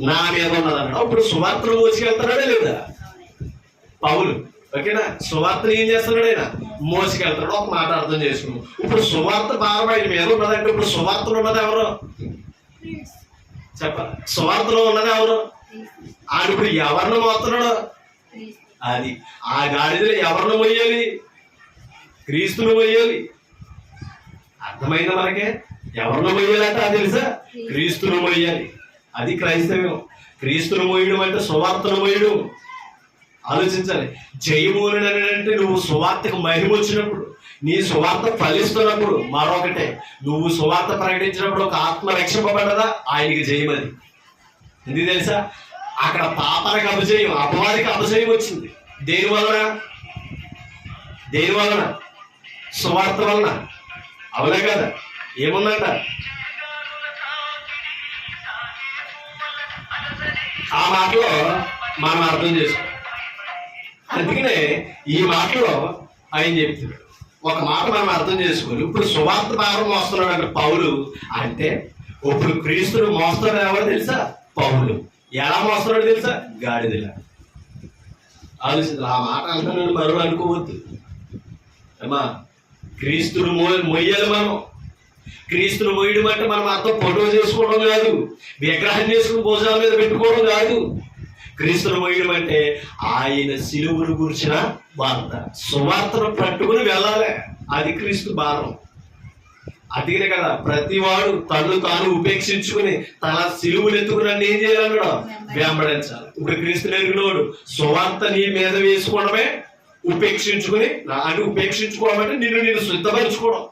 నా మీద ఉన్నదట. ఇప్పుడు సువార్తను మోసుకెళ్తున్నాడే లేదా పౌలు? ఓకేనా, సువార్తను ఏం చేస్తున్నాడు ఆయన? మోసుకెళ్తాడు. ఒక మాట అర్థం చేసుకున్నాం. ఇప్పుడు సువార్త భారం ఆయన మీద ఉన్నదంటే ఇప్పుడు సువార్తలో ఉన్నది ఎవరు చెప్పాలి? సువార్తలో ఉన్నది ఎవరు? ఆయన ఇప్పుడు ఎవరిని మోస్తున్నాడు? అది ఆ గాడిదలో ఎవరిని మొయ్యాలి? క్రీస్తును మొయ్యాలి. అర్థమైందా మనకే? ఎవరిని మొయ్యాలంటే అది తెలుసా? క్రీస్తును మొయ్యాలి. అది క్రైస్తవ్యం. క్రీస్తును మోయడం అంటే సువార్తను మోయడం. ఆలోచించాలి. జయమూలుడు అంటే నువ్వు సువార్తకు మహిమ వచ్చినప్పుడు, నీ సువార్త ఫలిస్తున్నప్పుడు. మరొకటే, నువ్వు సువార్త ప్రకటించినప్పుడు ఒక ఆత్మ రక్షింపబడ్డదా, ఆయనకి జయమది. ఎందుకు తెలుసా? అక్కడ పాపానికి అపజయం, అపవాదికి అపజయం వచ్చింది. దేని వలన? దేని వలన? సువార్త వలన. అవునా కదా? ఏముందంట? ఆ మాటలో మనం అర్థం చేసుకో. అందుకనే ఈ మాటలో ఆయన చెప్తున్నాడు ఒక మాట మనం అర్థం చేసుకోవాలి. ఇప్పుడు సువార్త భారం మోస్తున్నాడు అంటే పౌలు. అంటే ఇప్పుడు క్రీస్తును మోస్తాడు ఎవరు తెలుసా? పౌలు. ఎలా మోస్తున్నాడు తెలుసా? గాడిదలా. ఆలోచించాలి. ఆ మాట అంటున్నాడు మరో అనుకోవద్దు అమ్మా. క్రీస్తును మొయ్యాలి మనం. క్రీస్తును మొయ్యడం అంటే మనం అర్థం ఫోటో చేసుకోవడం కాదు, విగ్రహం చేసుకుని భోజనాల మీద పెట్టుకోవడం కాదు. క్రీస్తును మొయ్యడం అంటే ఆయన సిలువను గురించిన వార్త, సువార్తను పట్టుకుని వెళ్ళాలి. అది క్రీస్తు భారం. అందుకనే కదా ప్రతివాడు తను తాను ఉపేక్షించుకుని తన సిలువను ఎత్తుకుని నన్ను ఏం చేయాలన్నాడు? వెంబడించాలి. ఇప్పుడు క్రీస్తు ఎరిగినోడు సువార్త నీ మీద వేసుకోవడమే ఉపేక్షించుకుని, అంటే ఉపేక్షించుకోవడం అంటే నిన్ను శుద్ధపరచుకోవడం.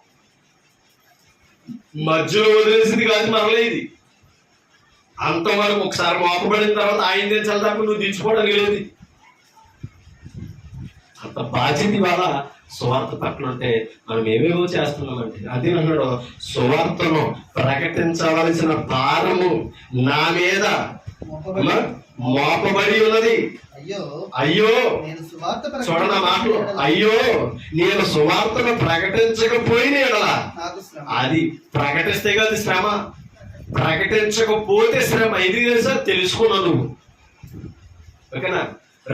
మధ్యలో వదిలేసింది కాదు మరలే ఇది. అంతవరకు ఒకసారి మోపబడిన తర్వాత ఆయన తెచ్చాలి తప్ప నువ్వు దించుకోవడానికి లేదు. అంత బాధ్యత ఇవాళ సువార్త పట్ల ఉంటే మనం ఏమేమో చేస్తున్నామంటే. అదే అన్నాడు, సువార్తను ప్రకటించవలసిన భారము నా మీద మోపబడి ఉన్నది. అయ్యో చూడన్న మాటలు. అయ్యో నేను సువార్తను ప్రకటించకపోయిన ఎడల, అది ప్రకటిస్తే కాదు శ్రమ, ప్రకటించకపోతే శ్రమ. ఇది తెలుసా? తెలుసుకున్నావు నువ్వు. ఓకేనా,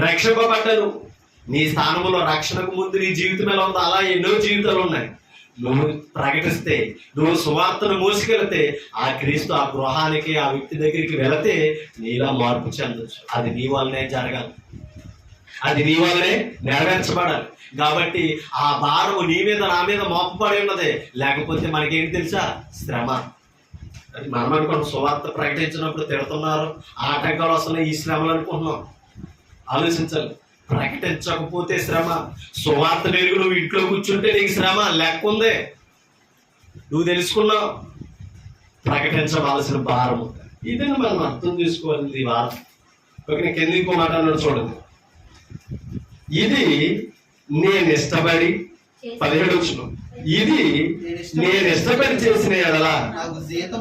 రక్షింపబడ్డాను. నీ స్థానంలో రక్షణకు ముందు నీ జీవితం ఎలా ఉందో అలా ఎన్నో జీవితాలు ఉన్నాయి. నువ్వు ప్రకటిస్తే, నువ్వు సువార్తను మోసుకెళ్తే ఆ క్రీస్తు ఆ గృహానికి ఆ వ్యక్తి దగ్గరికి వెళితే నీలా మార్పు చెందొచ్చు. అది నీ వల్లనే జరగాలి, అది నీ వల్లనే నెరవేర్చబడాలి. కాబట్టి ఆ భారము నీ మీద నా మీద మోపబడి ఉన్నదే. లేకపోతే మనకేంటి తెలుసా? శ్రమ. అది మనం అనుకోండి, సువార్త ప్రకటించినప్పుడు తిడుతున్నారు, ఆటంకాలు వస్తున్నాయి, ఈ శ్రమలు అనుకుంటున్నాం. ఆలోచించాలి. ప్రకటించకపోతే శ్రమ. సువార్త నేరుగు నువ్వు ఇంట్లో కూర్చుంటే నీకు శ్రమ లెక్క ఉంది. నువ్వు తెలుసుకున్నావు ప్రకటించవలసిన భారము. ఇదని మనం అర్థం చేసుకోవాలి ఈ వారం. ఓకే, నీకు ఎందుకు మాట అన్నాడు చూడండి. ఇది నేను ఇష్టపడి 17 వచ్చిన, ఇది నేను ఇష్టపడి చేసిన ఎడలా ఎంత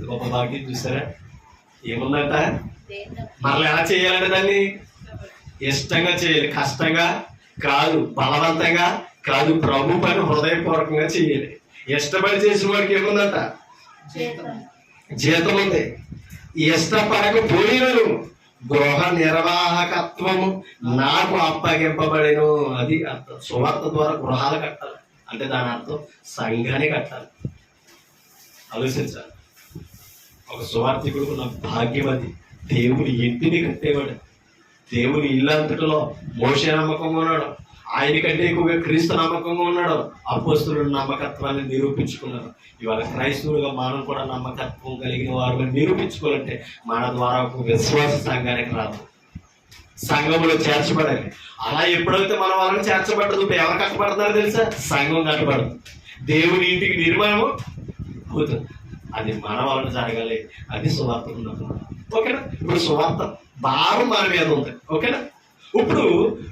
గొప్ప భాగ్యం. చూసారా ఏముందంట? మరలా ఎలా చేయాలంటే దాన్ని ఇష్టంగా చేయాలి. కష్టంగా కాదు, బలవంతంగా కాదు, ప్రభు పని హృదయపూర్వకంగా చేయాలి. ఇష్టపడి చేసిన వాడికి ఏముందంట? జీతం ఉంది. ఇష్టపడకపోయినను గృహ నిర్వాహకత్వము నాకు అప్పగింపబడిను. అది అర్థం. సువార్త ద్వారా గృహాలు కట్టాలి అంటే దాని అర్థం సంఘాన్ని కట్టాలి. ఆలోచించాలి. ఒక సువార్థికుడు ఉన్న భాగ్యం అది. దేవుని ఇంటిని కట్టేవాడు. దేవుని ఇల్లంతటిలో మోషే నమ్మకంగా ఉన్నాడు. ఆయన కంటే ఎక్కువగా క్రీస్తు నమ్మకంగా ఉన్నాడు. అపోస్తలుడు నమ్మకత్వాన్ని నిరూపించుకున్నారు. ఇవాళ క్రైస్తవులుగా మనం కూడా నమ్మకత్వం కలిగిన వారు నిరూపించుకోవాలంటే మన ద్వారా ఒక విశ్వాస సంఘానికి రాదు, సంఘంలో చేర్చబడాలి. అలా ఎప్పుడైతే మన వాళ్ళని చేర్చబడ్డదు, ఇప్పుడు ఎవరు కట్టబడుతున్నారో తెలుసా? సంఘం కట్టబడదు. దేవుని ఇంటికి నిర్మాణం అవుతుంది. అది మన వాళ్ళని జరగాలి. అది సువార్త ఉన్నప్పుడు. ఓకేనా? ఇప్పుడు సువార్త భారం మన మీద ఉంది. ఓకేనా? ఇప్పుడు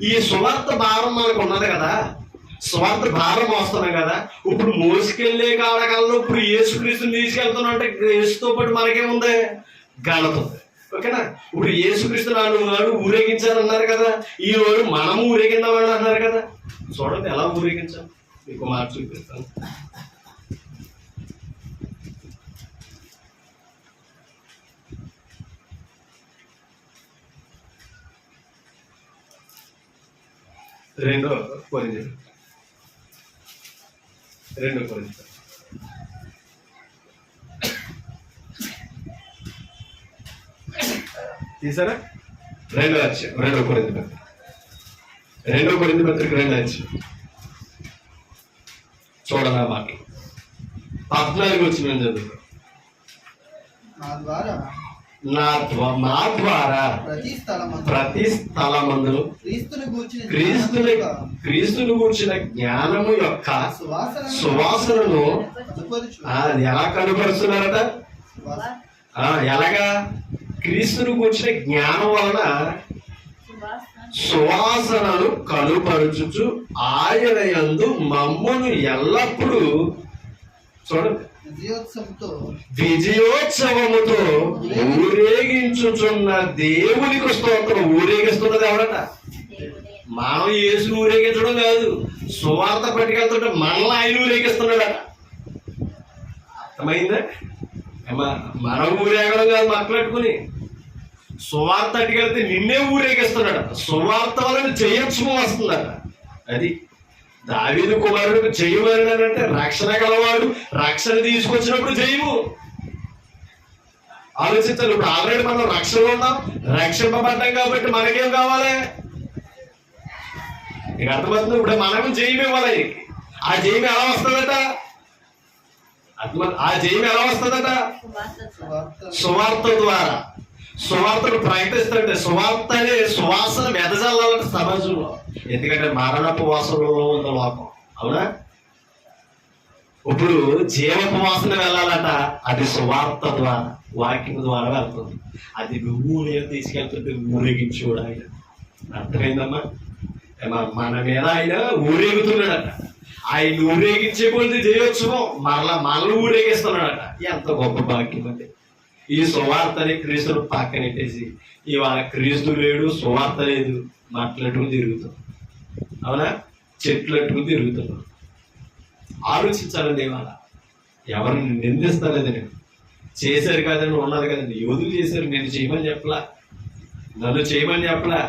ఈ సువార్త భారం మనకు ఉన్నది కదా, సువార్త భారం మోస్తున్నాం కదా. ఇప్పుడు మోసుకెళ్లే కాడకల్లో ఇప్పుడు యేసుక్రీస్తుని తీసుకెళ్తున్నాం అంటే యేసుతో పాటు మనకేముంది? ఘనత ఉంది. ఓకేనా? ఇప్పుడు యేసుక్రీస్తు నాడు ఊరేగించారన్నారు కదా, ఈ రోజు మనము ఊరేగిందామని అన్నారు కదా. చూడండి ఎలా ఊరేగించాం. మీకు మాట చూపిస్తాను. రెండో కొరింథీ తీసారా? రెండో కొరింథీ పత్రిక 2 అధ్యాయం చూడండి. ఆ మాట 14 వచ్చిన చదువు. మా ద్వారా ప్రతి స్థలమందు క్రీస్తుని గూర్చిన జ్ఞానము యొక్క సువాసనను ఎలా కనుపరుస్తున్నారట? ఎలాగా? క్రీస్తుని గూర్చిన జ్ఞానం వలన సువాసనను కనుపరుచుచు ఆయన యందు మమ్మును ఎల్లప్పుడూ చూడండి విజయోత్సవముతో ఊరేగించుచున్న దేవునికి స్తోత్రం. ఊరేగిస్తున్నది ఎవరట? మనం యేసును ఊరేగించడం కాదు, సువార్త పట్టుకెళ్తుంటే మనల్ని ఆయన ఊరేగిస్తున్నాడట. అర్థమైందా? మనం ఊరేగడం కాదు, మాట్లాడుకుని సువార్త అట్టుకెళ్తే నిన్నే ఊరేగిస్తున్నాడు. సువార్త వలన జయోత్సవం వస్తుందట. అది దావీదు కుమారుడికి జయమని అంటే రక్షణ గలవాడు, రక్షణ తీసుకొచ్చినప్పుడు జయము. ఆలోచించాలి. ఇప్పుడు ఆల్రెడీ మనం రక్షణలో ఉన్నాం, రక్షింపబడ్డాం కాబట్టి మనకేం కావాలి? నీకు అర్థమవుతుంది? ఇప్పుడు మనం జయం ఇవ్వాలి. ఆ జయం ఎలా వస్తుందట? ఆ జయం ఎలా వస్తుందట? సువార్త ద్వారా. సువార్తను ప్రకటిస్తుంటే సువార్త అనే సువాసన వెదజల్లాలంటే సమాజంలో. ఎందుకంటే మరణపు వాసనలో ఉన్న లోకం. అవునా? ఇప్పుడు జీవపు వాసన వెళ్ళాలట, అది సువార్త ద్వారా, వాక్యం ద్వారా వెళ్తుంది. అది నువ్వు నేను తీసుకెళ్తుంటే ఊరేగించుడు ఆయన. అర్థమైందమ్మా? మన మీద ఆయన ఊరేగుతున్నాడట. ఆయన ఊరేగించే కొద్ది జయోత్సవం మనల్ని ఊరేగిస్తున్నాడట. ఎంత గొప్ప భాగ్యం అండి. ఈ సువార్తని క్రీస్తును పక్కనెట్టేసి ఇవాళ క్రీస్తు లేడు, సువార్త లేదు, మాట్లాడుకుని తిరుగుతాం. అవునా? చెట్లట్టుకుని తిరుగుతున్నాం. ఆలోచించాలండి. ఇవాళ ఎవరిని నిందిస్తలేదు. నేను చేశారు కదండి, ఉన్నది కదండి. యోధులు చేశారు, నేను చేయమని చెప్పలా, నన్ను చేయమని చెప్పలా.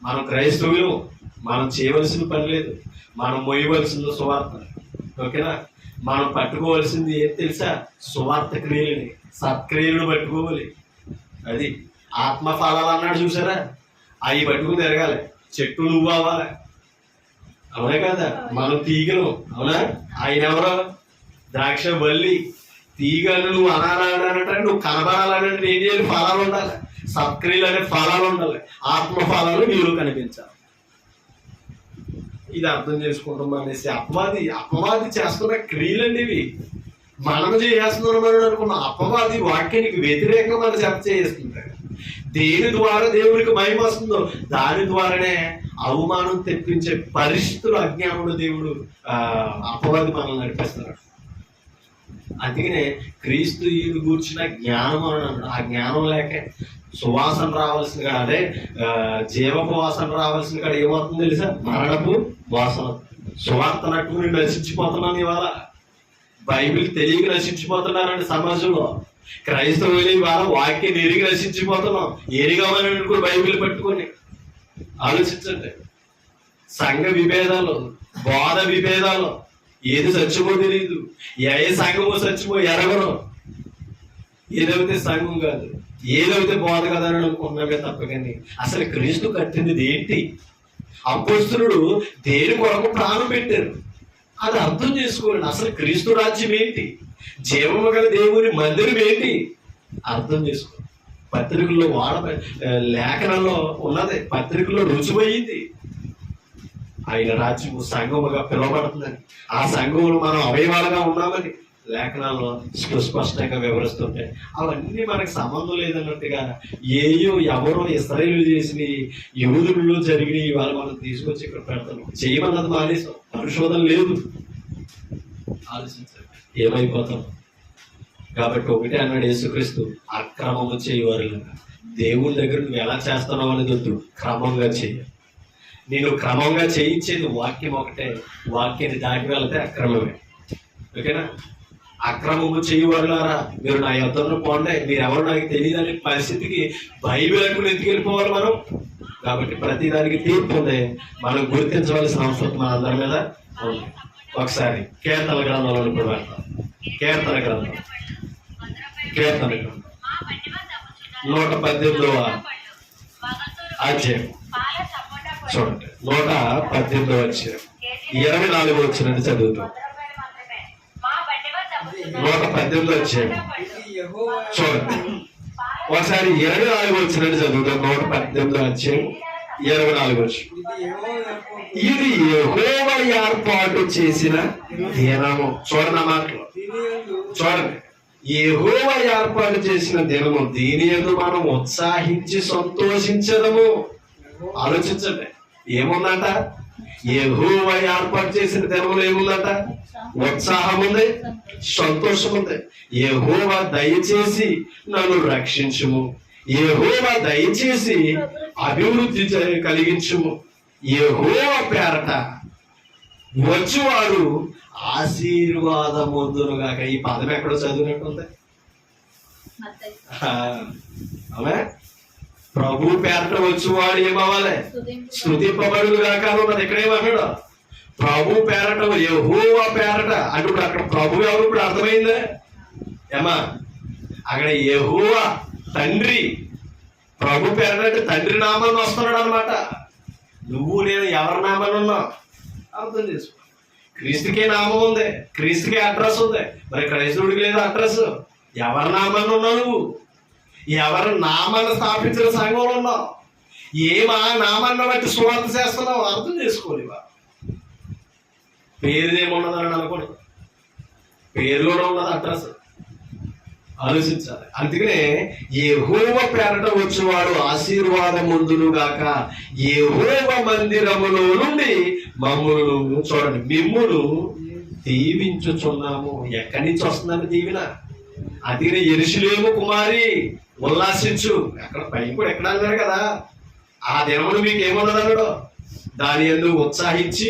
మనం క్రైస్తవులు, మనం చేయవలసిన పని లేదు. మనం మోయవలసింది సువార్త. ఓకేనా? మనం పట్టుకోవాల్సింది ఏం తెలుసా? సువార్త క్రియలని, సత్క్రియలను పట్టుకోవాలి. అది ఆత్మఫలాలు అన్నాడు చూసారా? అవి పట్టుకుని తిరగాలి. చెట్టు నువ్వు అవ్వాలి. అవునా కదా? మనం తీగలు. అవునా? ఆయన ఎవరో? ద్రాక్ష వల్లి. తీగలు నువ్వు అనాలంటే, నువ్వు కనబడాలంటే ఏం చేయాలి? ఫలాలు ఉండాలి. సత్క్రియలు అనే ఫలాలు ఉండాలి. ఆత్మ ఫలాలు నీలో కనిపించాలి. ఇది అర్థం చేసుకుంటాం అనేసి అపవాది చేస్తున్న క్రియలండి ఇవి. మనం చేస్తున్నాం అనుకున్న అపవాది వాక్యానికి వ్యతిరేకంగా మనం చర్చ చేస్తుంటాడు. దేని ద్వారా దేవునికి మహిమ వస్తుందో దాని ద్వారానే అవమానం తెప్పించే పరిస్థితులు అజ్ఞానంలో దేవుడు అపవాది మనల్ని నడిపిస్తున్నాడు. అందుకనే క్రీస్తు ఈయన కూర్చున్న జ్ఞానం అని అన్నాడు. ఆ జ్ఞానం లేక సువాసన రావాల్సిన కాడ, అదే జీవపు వాసన రావాల్సిన కాడ ఏమవుతుంది తెలుసా? మరణపు వాసన. సువార్త నట్టుకుని నశించిపోతున్నాను. ఇవాళ బైబిల్ తెలియక నశించిపోతున్నారండి సమాజంలో. క్రైస్తవులు ఇవాళ వాక్యాన్ని ఎరిగి నశించిపోతున్నాం. ఎరిగామని కూడా బైబిల్ పట్టుకొని ఆలోచించండి. సంఘ విభేదాలు, బోధ విభేదాలు, ఏది సత్యమో తెలియదు, ఏ సంఘమో సత్యమో ఎరగరు. ఏదైతే సంఘం కాదు, ఏదైతే బోధ కదని అనుకున్నామే తప్ప కానీ అసలు క్రీస్తు కట్టింది ఏంటి? అపోస్తలుడు దేని కొరకు ప్రాణం పెట్టారు అది అర్థం చేసుకోండి. అసలు క్రీస్తు రాజ్యం ఏంటి? జీవము గల దేవుని మందిరం ఏంటి అర్థం చేసుకో. పత్రికల్లో లేఖనంలో ఉన్నది, పత్రికల్లో రుజువయ్యింది. ఆయన రాజ్యము సంఘముగా పిలువబడుతుందని, ఆ సంఘములు మనం అవయవాలుగా ఉన్నామని లేఖనాల్లో స్పష్టంగా వివరిస్తుంటే అవన్నీ మనకు సంబంధం లేదన్నట్టుగా ఎవరో ఇశ్రాయేలు చేసిన యూదులలో జరిగిన ఇవాళ మనం తీసుకొచ్చి ఇక్కడ పెడతాం. చేయమన్నది మానేసాం, పరిశోధన లేదు. ఆలోచించండి ఏమైపోతాం. కాబట్టి ఒకటే అన్నాడు యేసుక్రీస్తు, అక్రమము చేయవారు దేవుని దగ్గర నువ్వు ఎలా చేస్తున్నావు అనేది వద్దు, క్రమంగా చెయ్యి. నేను క్రమంగా చేయించేది వాక్యం ఒకటే. వాక్యాన్ని దాటి వెళ్తే అక్రమమే. ఓకేనా? అక్రమము చేయవారులారా మీరు నా యొద్దను పోండి, మీరు ఎవరు నాకు తెలియదు అనే పరిస్థితికి బైబిల్ అనుకుని ఎత్తుకెళ్ళిపోవాలి మనం. కాబట్టి ప్రతి దానికి తీర్పు ఉంది. మనం గుర్తించవలసిన అవసరం మన అందరి మీద ఉంది. ఒకసారి కీర్తన గ్రంథంలో ఇప్పుడు వెళ్తాం. కీర్తన గ్రంథం 118వ అధ్యాయం చూడండి. 118వ అధ్యాయం 24వ వచనాన్ని చదువుతాం. 118వ అధ్యాయం చూడండి. ఒకసారి 24వ వచనాన్ని చదువుతాం. 118వ అధ్యాయం 24వ వచనం. ఇది యెహోవా ఏర్పాటు చేసిన దినము. చూడండి ఆ మాటలు చూడండి. యెహోవా ఏర్పాటు చేసిన దినము, దీని యందు మనం ఉత్సాహించి సంతోషించదము. ఆలోచించండి ఏముందంట? యెహోవా ఏర్పాటు చేసిన దినములు ఏముందంట? ఉత్సాహం ఉంది, సంతోషం ఉంది. యెహోవా దయచేసి నన్ను రక్షించుము, యెహోవా దయచేసి అభివృద్ధి కలిగించుము, యెహోవా పేరట వచ్చువాడు ఆశీర్వాదమొందునుగాక. ఈ పదం ఎక్కడో చదివినట్టుంది. ఆమె ప్రభు పేరట వచ్చువాడు ఏమవ్వాలి? స్తుతింపబడుగాక ఉన్నది. ఇక్కడేమన్నాడు? ప్రభు పేరట, యెహోవా పేరట అంటే అక్కడ ప్రభు ఎవరు ఇప్పుడు అర్థమైందే ఏమా? అక్కడ యెహోవా తండ్రి, ప్రభు పేరట అంటే తండ్రి నామాన్ని వస్తున్నాడు అనమాట. నువ్వు నేను ఎవరి నామాన్ని ఉన్నావు అర్థం చేసుకో. క్రీస్తుకే నామం ఉంది, క్రీస్తుకే అడ్రస్ ఉంది. మరి క్రైస్తవుడికి లేదు అడ్రస్. ఎవరి నామాన్ని ఉన్నావు నువ్వు? ఎవరి నామాన్ని స్థాపించిన సంఘంలో ఉన్నావు? ఏమా నామాన్ని బట్టి సువార్త చేస్తున్నావు అర్థం చేసుకోలేవా? పేరు ఏమున్నదని అనుకోండి, పేరులోనే ఉన్నది అడ్రస్. ఆలోచించాలి. అందుకనే యెహోవా పేరట వచ్చేవాడు ఆశీర్వాదముందును గాక. యెహోవా మందిరములో నుండి మమ్మును చూడండి మిమ్మును దీవించుచున్నాము. ఎక్కడి నుంచి వస్తుందని దీవెన? అందుకనే యెరూషలేము కుమారి ఉల్లాసించు. అక్కడ పైకి కూడా ఎక్కడ అన్నారు కదా, ఆ దినమును మీకు ఏమన్నదన్నాడు? దాని యందు ఉత్సాహించి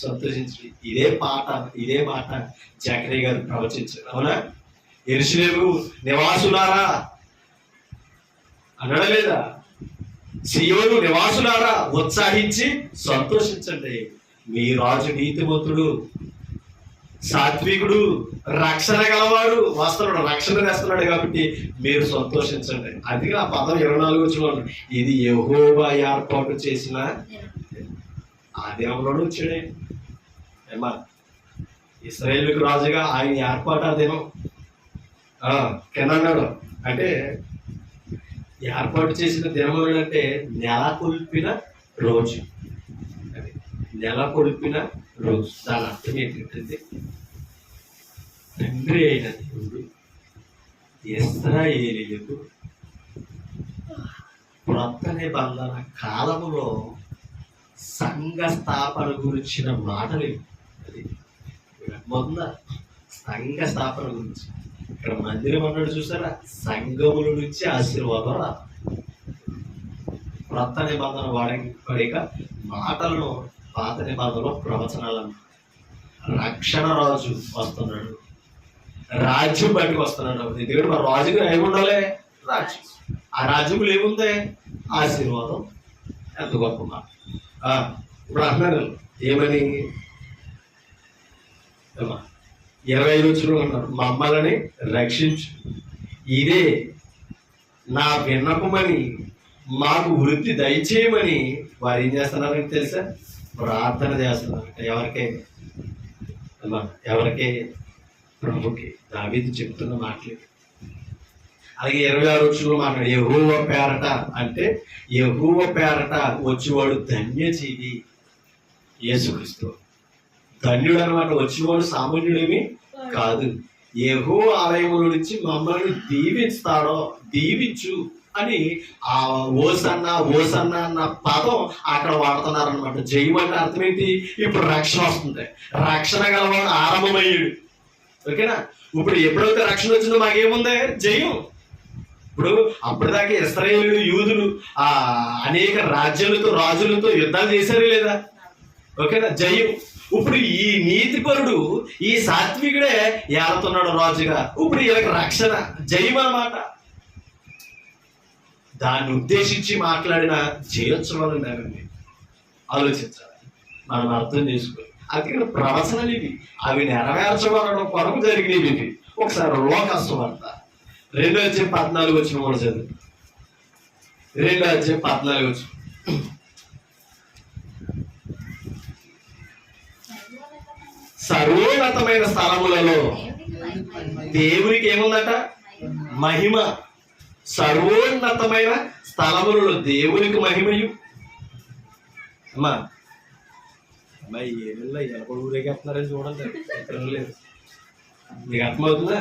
సంతోషించి. ఇదే మాట జకరియా గారు ప్రవచించారు. అవునా? యెరూషలేము నివాసులారా అన్నాడా లేదా? సియోను నివాసులారా ఉత్సాహించి సంతోషించండి, మీ రాజు నీతిమంతుడు, సాత్వికుడు, రక్షణ గలవాడు వస్తున్నాడు, రక్షణ తెస్తున్నాడు కాబట్టి మీరు సంతోషించండి. అందుకే ఆ పదం 24 వచ్చిన ఇది యెహోవా ఏర్పాటు చేసిన ఆ దినంలోనే వచ్చాడే. ఏమా ఇశ్రాయేలుకు రాజుగా ఆయన ఏర్పాటు ఆ దినం కింద అన్నాడు. అంటే ఏర్పాటు చేసిన దినములు అంటే నెలకొల్పిన రోజు. నెలకొల్పిన రోజు దాని అర్థం ఏంటంటే తండ్రి అయిన దేవుడు ఇశ్రాయేలీయులకు క్రొత్త నిబంధన కాలములో సంఘ స్థాపన గురించిన మాటలు. అది మొన్న సంఘ స్థాపన గురించి ఇక్కడ మందిరం అన్నాడు చూసారా? సంఘముల నుంచి ఆశీర్వాదం రా. క్రొత్త నిబంధన వాడక మాటలను పాత నిబంధనలో ప్రవచనాలను. రక్షణ రాజు వస్తున్నాడు, రాజ్యం బయటకు వస్తున్నాడు. ఎందుకంటే మన రాజుగా ఏమి ఉండాలి? రాజ్యం. ఆ రాజ్యంలో ఏముంది? ఆశీర్వాదం. ఎంత గొప్ప మాట. ఇప్పుడు అంటున్నాడు ఏమని? 25 వచ్చిన అన్నారు, మమ్మల్ని రక్షించు, ఇదే నా విన్నపమని, మాకు వృత్తి దయచేయమని వారు ఏం చేస్తున్నారంటే తెలుసా? ప్రార్థన చేస్తున్నారు. ఎవరికే? ప్రభుకి. దావీదు చెప్తున్న మాటలు. అలాగే 26 వచ్చులో మాట్లాడు, యెహోవా పేరట అంటే యెహోవా పేరట వచ్చేవాడు ధన్యజీవి. యేసుక్రీస్తు ధన్యుడు అనమాట. వచ్చేవాడు సామాన్యుడేమి కాదు. యెహోవా ఆలయముల నుంచి మమ్మల్ని దీవించు అని ఆ ఓసన్న అన్న పదం అక్కడ వాడుతున్నారు అనమాట. జయం అంటే అర్థం ఏంటి? ఇప్పుడు రక్షణ వస్తుంది. రక్షణ గలవాడు ఆరంభమయ్యాడు. ఓకేనా? ఇప్పుడు ఎప్పుడైతే రక్షణ వచ్చిందో మాకేముంది? జయం. ఇప్పుడు అప్పటిదాకా ఇశ్రాయేలు యూదులు అనేక రాజులతో యుద్ధాలు చేశారు లేదా? ఓకేనా? జయం. ఇప్పుడు ఈ నీతిపరుడు, ఈ సాత్వికుడే ఏలుతున్నాడు రాజుగా. ఇప్పుడు వీళ్ళకి రక్షణ, జయం అన్నమాట. దాన్ని ఉద్దేశించి మాట్లాడిన జయోత్సవాలు లేవండి. ఆలోచించాలి, మనం అర్థం చేసుకోవాలి. అందుకని ప్రవచనాలు ఇవి, అవి నెరవేర్చబడడం కొరకు జరిగినవి ఇవి. ఒకసారి లోకస్వార్త 2:14 వచ్చిన కూడా చదువు. 2:14 వచ్చి సర్వోన్నతమైన స్థలములలో దేవునికి ఏముందట? మహిమ. సర్వోన్నతమైన స్థలములలో దేవునికి మహిమయు. అమ్మాయి ఏమిల్లా ఎలపడు ఊరేగేస్తున్నారని చూడండి, లేదు మీకు అర్థమవుతుందా?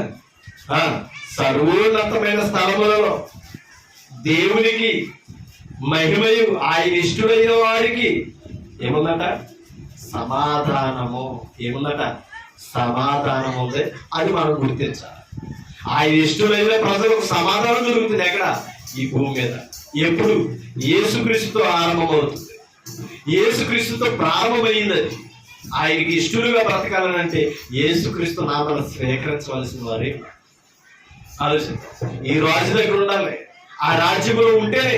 సర్వోన్నతమైన స్థలములలో దేవునికి మహిమయు, ఆయన ఇష్టుడైన వారికి ఏముందట? సమాధానము. ఏముందట? సమాధానం ఉంది. అది మనం గుర్తించాలి. ఆయన ఇష్టమైన ప్రజలకు సమాధానం దొరుకుతుంది ఎక్కడ? ఈ భూమి మీద. ఎప్పుడు? యేసుక్రీస్తుతో ఆరంభమవుతుంది. యేసుక్రీస్తుతో ప్రారంభమైంది అది. ఆయనకి ఇష్టలుగా బ్రతకాలనంటే యేసుక్రీస్తు నామాన్ని స్వీకరించవలసిన వారే. ఆలోచించాలి. ఈ రాజు దగ్గర ఉండాలి. ఆ రాజ్యంలో ఉంటేనే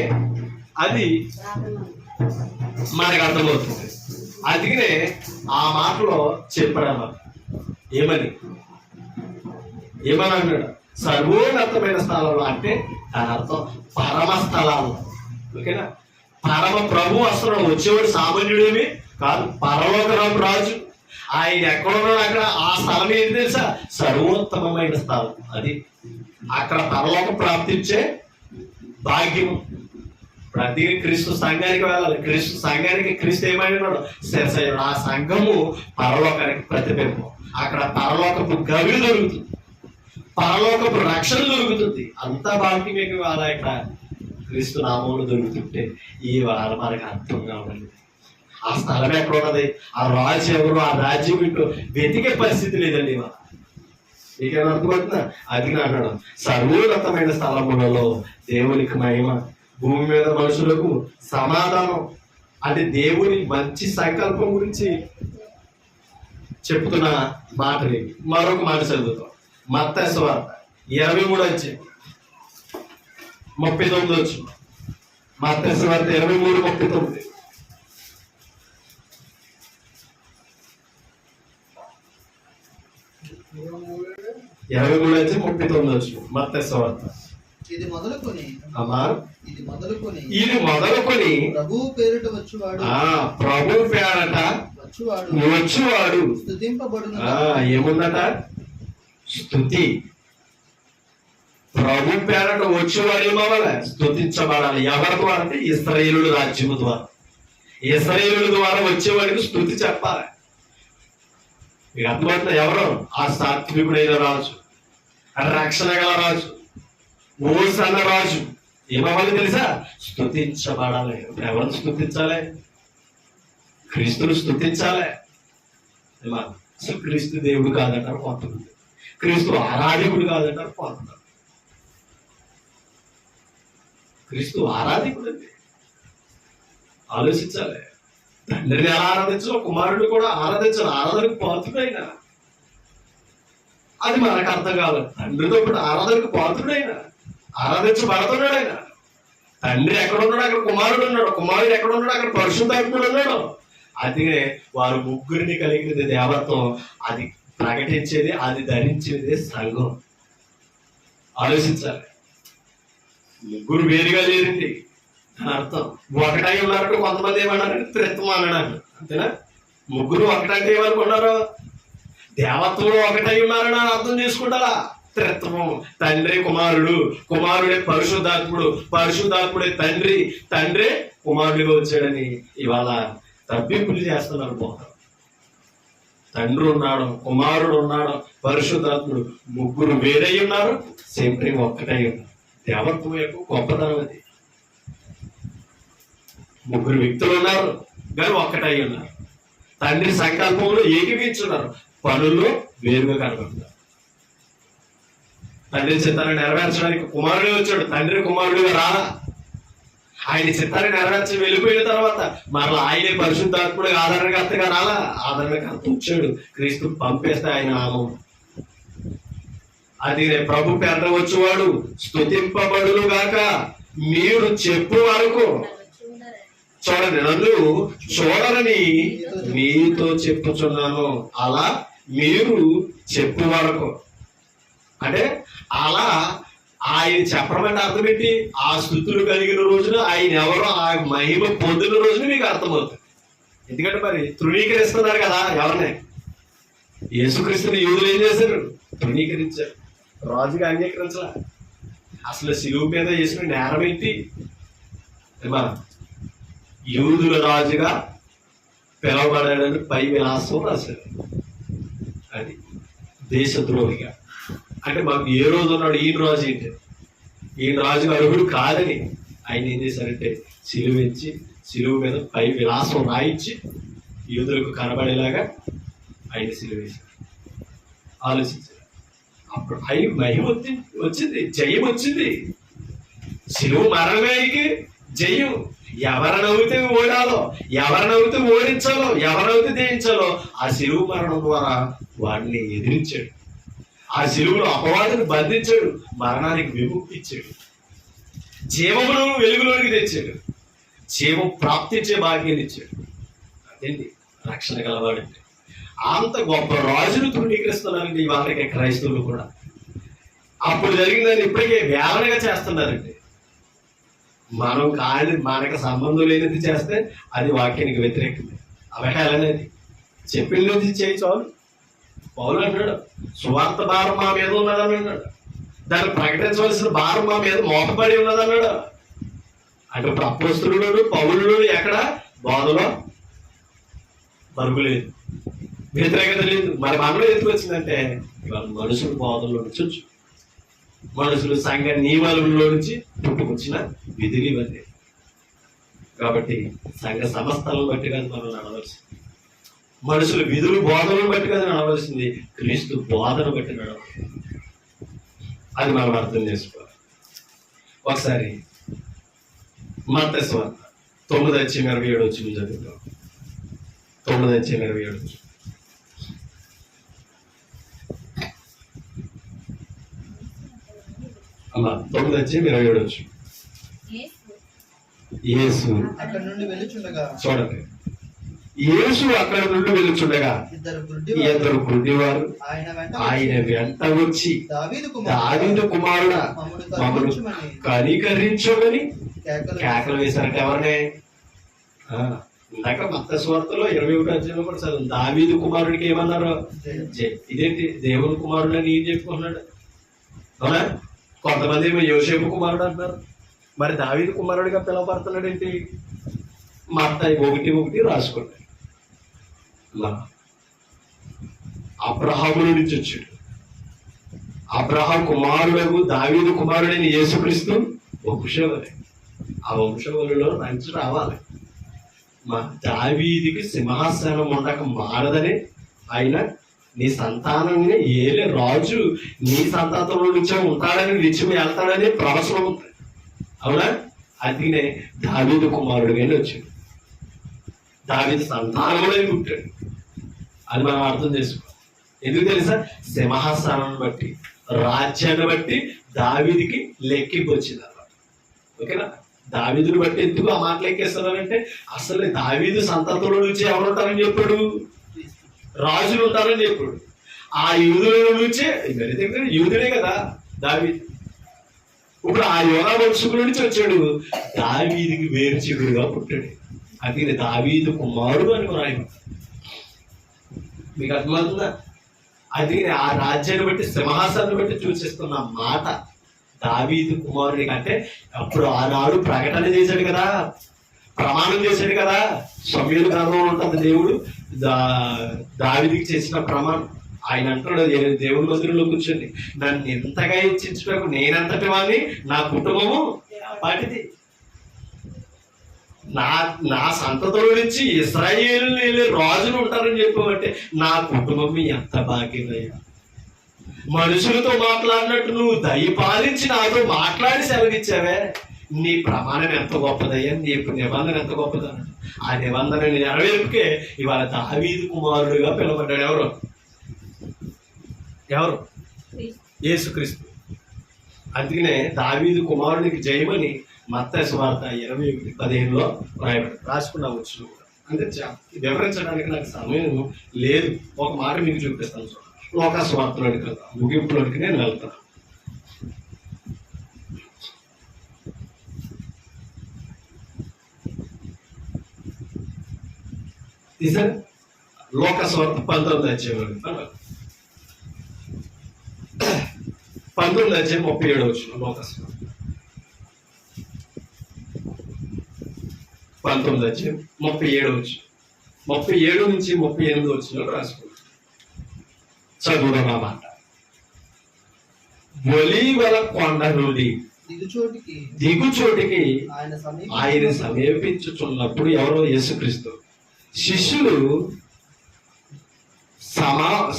అది మనకు అర్థమవుతుంది. అందుకనే ఆ మాటలో చెప్పాడు. ఏమని అన్నాడు? సర్వోన్నతమైన స్థలంలో అంటే దాని అర్థం పరమ స్థలాలు. ఓకేనా? పరమ ప్రభు వస్తున్నాడు. వచ్చేవాడు సామాన్యుడేమి కాదు, పరలోకరాజు రాజు. ఆయన ఎక్కడున్నాడు? అక్కడ ఆ స్థలం ఏంటి తెలుసా? సర్వోత్తమమైన స్థలం. అది అక్కడ పరలోక ప్రాప్తించే భాగ్యం. ప్రతి క్రీస్తు సంఘానికి వెళ్ళాలి. క్రీస్తు సంఘానికి క్రీస్తు ఏమైనాడు? శిరసయ్యుడు. ఆ సంఘము పరలోకానికి ప్రతిబింబం. అక్కడ పరలోకపు గవి దొరుకుతుంది, పరలోకపు రక్షణ దొరుకుతుంది. అంత భాగ్యం వాళ్ళ ఇక్కడ క్రీస్తు నామంలో దొరుకుతుంటే ఈ వాళ్ళ మనకి అర్థం కావాలి. ఆ స్థలం ఎక్కడ ఉన్నది? ఆ రాజు ఎవరు? ఆ రాజ్యం ఇంటూ వెతికే పరిస్థితి లేదండి. మీకేమైనా అర్థమవుతుందా? అది అన్నాడు, సర్వోన్నతమైన స్థలములలో దేవునికి మహిమ, భూమి మీద మనుషులకు సమాధానం. అంటే దేవుని మంచి సంకల్పం గురించి చెప్తున్న మాటని మరొక మాట చదువుతాం. మత్తయి సువార్త 23:39. మత్తయి సువార్త 23:39. మత్తయి సువార్త. ఇది మొదలుకొని ప్రభు పేరట వచ్చువాడు స్తుతింపబడును. ఏముందట? స్తుతి. ప్రభు పేరట వచ్చేవాడు ఏమవ్వాలి? స్తుతించబడాలి. ఎవరి ద్వారా అంటే ఇశ్రాయేలు రాజ్యము ద్వారా. ఇశ్రాయేలు ద్వారా వచ్చేవాడికి స్తుతి చెప్పాలి. మీకు అర్థమవుతుంది? ఎవరు? ఆ సాత్వికుడైన రాజు, రక్షణ గల రాజు, ఓసన్న రాజు ఏమవ్వాలి తెలుసా? స్తుతించబడాలి. ఎవరిని స్తుతించాలి? క్రీస్తును స్తుతించాలి. అసలు క్రీస్తు దేవుడు కాదంటారు కొంతమంది, క్రీస్తు ఆరాధికుడు కాదంటారు కొంతమంది. క్రీస్తు ఆరాధికుడు అండి. ఆలోచించాలి. తండ్రిని ఎలా ఆరాధించాలో కుమారుడు కూడా ఆరాధించాలి. ఆరాధనకు పాత్రుడైన అది మనకు అర్థం కావాలి. తండ్రితో పాటు ఆరాధనకు పాత్రుడైన, ఆరాధించబడుతున్నాడు ఆయన. తండ్రి ఎక్కడ ఉన్నాడు అక్కడ కుమారుడు ఉన్నాడు, కుమారుడు ఎక్కడ ఉన్నాడు అక్కడ పరిశుద్ధాత్ముడు ఉన్నాడు. అదే వారు ముగ్గురిని కలిగినది దేవత్వం, అది ప్రకటించేది, అది ధరించేది సంఘం. ఆలోచించాలి. ముగ్గురు వేరుగా లేరండి అని అర్థం. ఒకటై ఉన్నారంటే కొంతమంది ఏమన్నారంటే త్రిత్వం అన్నాడు. అంతేనా? ముగ్గురు ఒకటంటే ఏమనుకున్నారు? దేవత్వంలో ఒకటై ఉన్నారని అర్థం చేసుకుంటారా? త్రిత్వం, తండ్రి కుమారుడు, కుమారుడే పరిశుద్ధాత్ముడు, పరిశుద్ధాత్ముడే తండ్రి, తండ్రి కుమారుడిగా వచ్చాడని ఇవాళ తప్పింపులు చేస్తున్నారు. పోతారు. తండ్రి ఉన్నాడు, కుమారుడు ఉన్నాడు, పరిశుద్ధాత్ముడు, ముగ్గురు వేరై ఉన్నారు, సేమ్ టైం ఒక్కటై ఉన్నారు. దేవత్వం యొక్క గొప్పతనం అది. ముగ్గురు వ్యక్తులు ఉన్నారు కానీ ఒక్కటై ఉన్నారు. తండ్రి సంకల్పంలో ఏకీవించున్నారు, పనుల్లో వేరుగా కనబడుతున్నారు. తండ్రి చిత్తాన్ని నెరవేర్చడానికి కుమారుడే వచ్చాడు, తండ్రి కుమారుడిగా రాలా. ఆయన చిత్తాన్ని నెరవేర్చి వెళ్ళిపోయిన తర్వాత మరలా ఆయనే పరిశుద్ధాత్ముడిగా ఆదరణకర్తగా రాలా. ఆదరణకర్త వచ్చాడు, క్రీస్తు పంపేస్తే ఆయన నామం. అది ప్రభు పేట వచ్చేవాడు స్తుతింపబడును గాక మీరు చెప్పు వరకు. చూడండి, నన్ను చూడరని మీతో చెప్పుచున్నాను, అలా మీరు చెప్పు వరకు. అంటే అలా ఆయన చెప్పడం అంటే అర్థం ఏంటి? ఆ స్థుతులు కలిగిన రోజున ఆయన ఎవరో ఆ మహిమ పొందిన రోజున మీకు అర్థమవుతుంది. ఎందుకంటే మరి తృణీకరిస్తున్నారు కదా ఎవరిని? యేసుక్రీస్తుని యూదులు ఏం చేశారు? తృణీకరించారు. రాజుగా అంగీకరించలా. అసలు శిలువు మీద చేసిన నేరం ఏంటి? యూదుల రాజుగా పిలవబడాడని పై విలాసం రాశారు. అది దేశద్రోహిగా. అంటే మాకు ఏ రోజు ఉన్నాడు ఈయన రాజు ఏంటి? ఈయన రాజు అర్హుడు కాదని ఆయన ఏం చేశారంటే సిలువ ఇచ్చి, సిలువు మీద పై విలాసం రాయించి యూదులకు కనబడేలాగా ఆయన సిలువ వేశారు. ఆలోచించారు. అప్పుడు ఆయన మహిమ వచ్చింది, జయం వచ్చింది. సిలువ మరణానికి జయం. ఎవరినైతే ఓడాలో, ఎవరినైతే ఓడించాలో, ఎవరినైతే జయించాలో ఆ సిలువ మరణం ద్వారా వాడిని ఎదిరించాడు. ఆ సిలువలో అపవాదిని బంధించాడు, మరణానికి విముక్తి ఇచ్చాడు, జీవమును వెలుగులోనికి తెచ్చాడు, జీవం ప్రాప్తించే భాగ్యాన్ని ఇచ్చాడు. అదేంటి రక్షణ గలవాడంటే. అంత గొప్ప రాజును తృణీకరిస్తున్నారండి వాళ్ళకి క్రైస్తవులు కూడా. అప్పుడు జరిగిందని ఇప్పటికే వేలనగా చేస్తున్నారండి. మనం కాని మనకు సంబంధం లేనిది చేస్తే అది వాక్యానికి వ్యతిరేకమే, అవహేళనది. చెప్పింది చేయి చాలు. పౌలు అంటాడు సువార్త భారం మా మీద ఉన్నదని అన్నాడు. దాన్ని ప్రకటించవలసిన భారం మా మీద మోపబడి ఉన్నదన్నాడు. అంటే ఇప్పుడు అపోస్తలుడు పౌలుడు ఎక్కడ బోధలో మరుగు లేదు, వ్యతిరేకత లేదు. మరి మనలో ఎందుకు వచ్చిందంటే ఇవాళ మనుషులు బోధనలో నుంచి వచ్చు, మనుషులు సంఘ నియమాలలో నుంచి పుట్టుకొచ్చిన విధులు ఇవన్నీ. కాబట్టి సంఘ సమస్తలను బట్టి కాదు మనం నడవలసింది, మనుషుల విధులు బోధనను బట్టి కాదు నడవలసింది, క్రీస్తు బోధన బట్టి నడవాలి. అది మనం అర్థం చేసుకోవాలి. ఒకసారి మత్తయి సువార్త 9:27 చదువుతాం. 9:27. అలా 9:27. యేసు అక్కడ నుండి వెళ్ళుచుండగా, చూడండి, యేసు అక్కడ నుండి వెళ్ళుచుండగా ఇద్దరు గుడ్డివారు ఆయన వెంట వచ్చి దావీదు కుమారుడా మమ్మను కనికరించమని కేకలు వేశారంటే ఎవరినే? ఇందాక మత్తయి సువార్తలో 21 కూడా చదువు. దావీదు కుమారుడికి ఏమన్నారు? ఇదేంటి దేవుని కుమారుడు అని ఏం చెప్పుకున్నాడు? అవునా? కొంతమంది ఏమో యోసేపు కుమారుడు అంటున్నారు. మరి దావీదు కుమారుడిగా పిలువబడుతున్నాడు ఏంటి? మత్తయి 1:1 రాసుకోండి. అబ్రహాము నుంచి వచ్చాడు. అబ్రహాం కుమారుడు దావీదు కుమారుడైన యేసుక్రీస్తు వంశవలి. ఆ వంశవలిలో రంచి రావాలి. మా దావీదికి సింహాసనం ఉండక మారదని ఆయన నీ సంతానాన్ని ఏలే రాజు నీ సంతానంలో నుంచే ఉంటాడని నిత్యం వెళ్తాడని ప్రవచనం ఉంది. అవునా? అందుకనే దావీదు కుమారుడుగానే వచ్చాడు, దావీదు సంతానంలో పుట్టాడు. అది మనం అర్థం చేసుకోవాలి. ఎందుకు తెలుసా? సింహాసనాన్ని బట్టి, రాజ్యాన్ని బట్టి దావీదుకి లెక్కింపు వచ్చింది అన్నమాట. ఓకేనా? దావీదుని బట్టి ఎందుకు ఆ మాటలు ఎక్కేస్తున్నారంటే, అసలు దావీదు సంతతుల నుంచి ఎవరు ఉంటారని చెప్పాడు? రాజులు ఉంటారని చెప్పాడు. ఆ యూదుల నుంచే, యూదుడే కదా దావీదు. ఇప్పుడు ఆ యోనా వంశకుల నుంచి వచ్చాడు, దావీదుకి వేరుచిగురుగా పుట్టాడు. అది దావీదు కుమారుడు అని రాయను. మీకు అర్థమవుతుందా? అది ఆ రాజ్యాన్ని బట్టి, సింహాసాన్ని బట్టి సూచిస్తున్న మాట దావీదు కుమారుడి కంటే. అప్పుడు ఆనాడు ప్రకటన చేశాడు కదా, ప్రమాణం చేశాడు కదా. సమూయేలు గ్రంథంలో ఉంటుంది దేవుడు దావీదుకి చేసిన ప్రమాణం. ఆయన అంటాడు దేవుడి మందిరంలో కూర్చొని, నన్ను ఎంతగా హెచ్చించడానికి నేనంతటి వాడిని, నా కుటుంబము వాటిది. నా సంతతుల నుంచి ఇశ్రాయేలు రాజులు ఉంటారని చెప్పమంటే నా కుటుంబం ఎంత భాగ్యమయ్యా. మనుషులతో మాట్లాడినట్టు నువ్వు దయపాలించి నాతో మాట్లాడి సెలవిచ్చావే. నీ ప్రమాణం ఎంత గొప్పదయ్యా, నీ నిబంధన ఎంత గొప్పదన్న. ఆ నిబంధన నెరవేర్పుకే ఇవాళ దావీదు కుమారుడుగా పిలువబడ్డాడు. ఎవరు? యేసుక్రీస్తు. అందుకనే దావీదు కుమారునికి జయమని మత్తయి సువార్త 20:15 రాసుకున్నా వచ్చు. అంటే వివరించడానికి నాకు సమయం లేదు. ఒక మాట మీకు చూపిస్తాను. లోకా సువార్తలోనికి వెళ్తాను, ముగింపులోనికి నేను వెళ్తాను. తీసారు లోకా సువార్త 19వ అధ్యాయం 37 వచ్చిన లోకా సువార్త 19వ అధ్యాయం 37 వచ్చిన 37 నుంచి 38 వచ్చిన రాసుకున్నాం. చదువుదాం ఆ మాట. ఒలీవల కొండ నుండి దిగుచోటికి ఆయన సమీపించుచున్నప్పుడు, ఎవరో? యేసుక్రీస్తు. శిష్యులు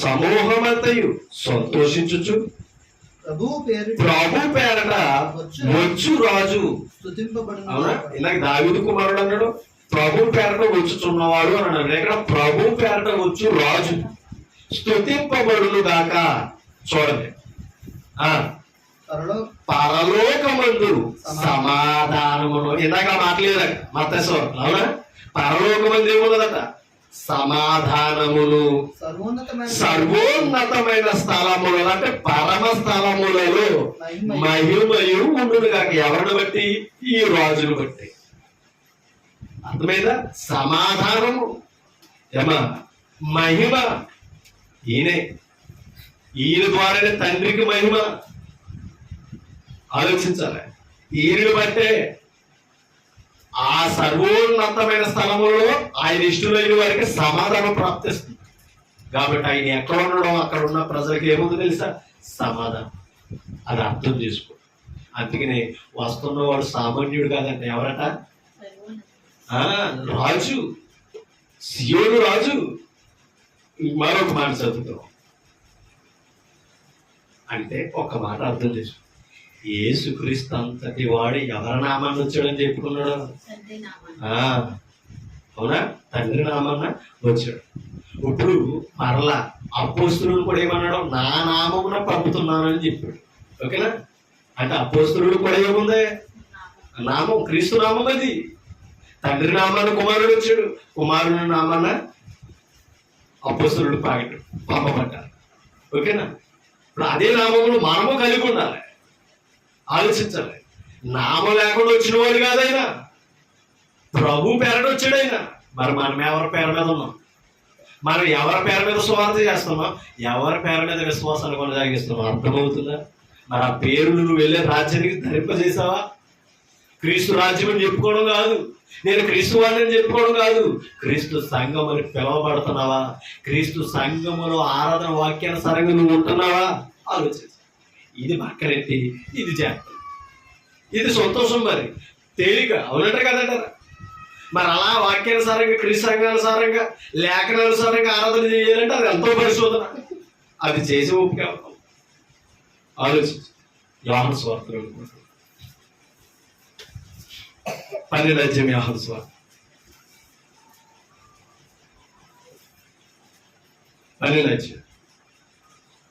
సమూహమంతయు సంతోషించుచు, ప్రభు పేరట వచ్చు రాజు. అవునా? ఇందాక దావీదు కుమారుడు అన్నాడు, ప్రభు పేరట వచ్చుచున్నవాడు అని అన్నాడు. ఇక్కడ ప్రభు పేరట వచ్చు రాజు స్తుతింపబడును గాక. చూడండి, పరలోకమందు సమాధానమును. ఇందాక మాట్లాడలేదట మత్తయి సువార్త. అవునా? పరలోకమందు ఏమున్నదట? సమాధానమును. సర్వోన్నతమైన స్థలములు అంటే పరమ స్థలములలో మహిమయు ఉండును గాక. ఎవరిని బట్టి? ఈ రాజును బట్టి. అర్థమైందా? సమాధానము, మహిమ. ఈయన ద్వారానే తండ్రికి మహిమ. ఆలోచించాలి. ఈయనను బట్టే ఆ సర్వోన్నతమైన స్థలములో ఆయన ఇష్టమైన వారికి సమాధానం ప్రాప్తిస్తుంది. కాబట్టి ఆయన ఎక్కడ ఉండడం, అక్కడ ఉన్న ప్రజలకు ఏముందో తెలుసా? సమాధానం. అది అర్థం చేసుకో. అందుకనే వస్తున్నవాడు సామాన్యుడు కాదంటే ఎవరట? రాజు, సియోను రాజు. మరొక మాట చదువుతాం. అంటే ఒక మాట అర్థం చేసుకో. యేసుక్రీస్తు అంతటి వాడు ఎవరి నామాన్ని వచ్చాడని చెప్పుకున్నాడు? అవునా? తండ్రి నామాన్న వచ్చాడు. ఇప్పుడు మరలా అపోస్తులుడు కూడా ఏమన్నాడు? నా నామమున పంపుతున్నాను అని చెప్పాడు. ఓకేనా? అంటే అపోస్తులుడు కూడా ఏముంది? నామం, క్రీస్తు నామం. అది తండ్రి నామాన్ని కుమారుడు వచ్చాడు, కుమారుని నామాన్న అపోస్తులుడు పంపబడ్డారు. ఓకేనా? ఇప్పుడు అదే నామములు మనము కలిగి ఉండాలి. ఆలోచించాలి. నామం లేకుండా వచ్చిన వాడు కాదైనా, ప్రభు పేరట వచ్చాడు ఆయన. మరి మనం ఎవరి పేరు మీద ఉన్నాం? మనం ఎవరి పేరు మీద సువార్త చేస్తున్నాం? ఎవరి పేరు మీద విశ్వాసాన్ని కొనసాగిస్తున్నాం? అర్థమవుతుందా? మరి ఆ పేరు నువ్వు వెళ్ళే రాజ్యానికి ధరింపజేసావా? క్రీస్తు రాజ్యం అని చెప్పుకోవడం కాదు, నేను క్రీస్తు వాడిని చెప్పుకోవడం కాదు. క్రీస్తు సంఘం అని పిలవబడుతున్నావా? క్రీస్తు సంఘములో ఆరాధన వాక్యానుసారంగా నువ్వు ఉంటున్నావా? ఆలోచించు. ఇది పక్కనెట్టి ఇది చేస్తాం, ఇది సంతోషం. మరి తేలిక అవునంటారు కదంటారా? మరి అలా వాక్యానుసారంగా, క్రీస్తు సంఘానుసారంగా, లేఖనానుసారంగా ఆరాధన చేయాలంటే అది ఎంతో పరిశోధన. అది చేసి ఓపిక. ఆలోచించు. యోహాను సువార్త 12వ అధ్యాయం. యోహాను సువార్త 12వ అధ్యాయం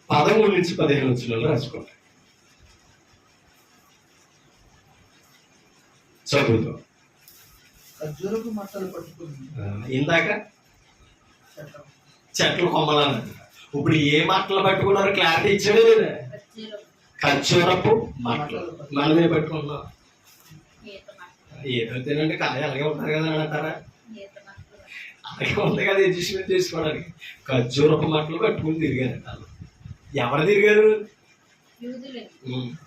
13 నుంచి 15 వచనాలు రాసుకోండి. చదువుతాం. ఖర్జూరపు మట్టలు పట్టుకుని ఇందాక చట్టం చెట్లు కొమ్మలను ఇప్పుడు ఏ మట్టలు పట్టుకున్నారు క్లారిటీ ఇచ్చాడే లేదా? ఖర్జూరపు మట్టలు మనమే పట్టుకుంటున్నాం. ఏదో తినండి కాయ అలాగే ఉంటారు కదా అని అంటారా? అలాగే ఉంది కదా అడ్జస్ట్మెంట్ చేసుకోవడానికి. ఖర్జూరపు మట్టలు పట్టుకుని తిరిగారు. ఎవరు తిరిగారు?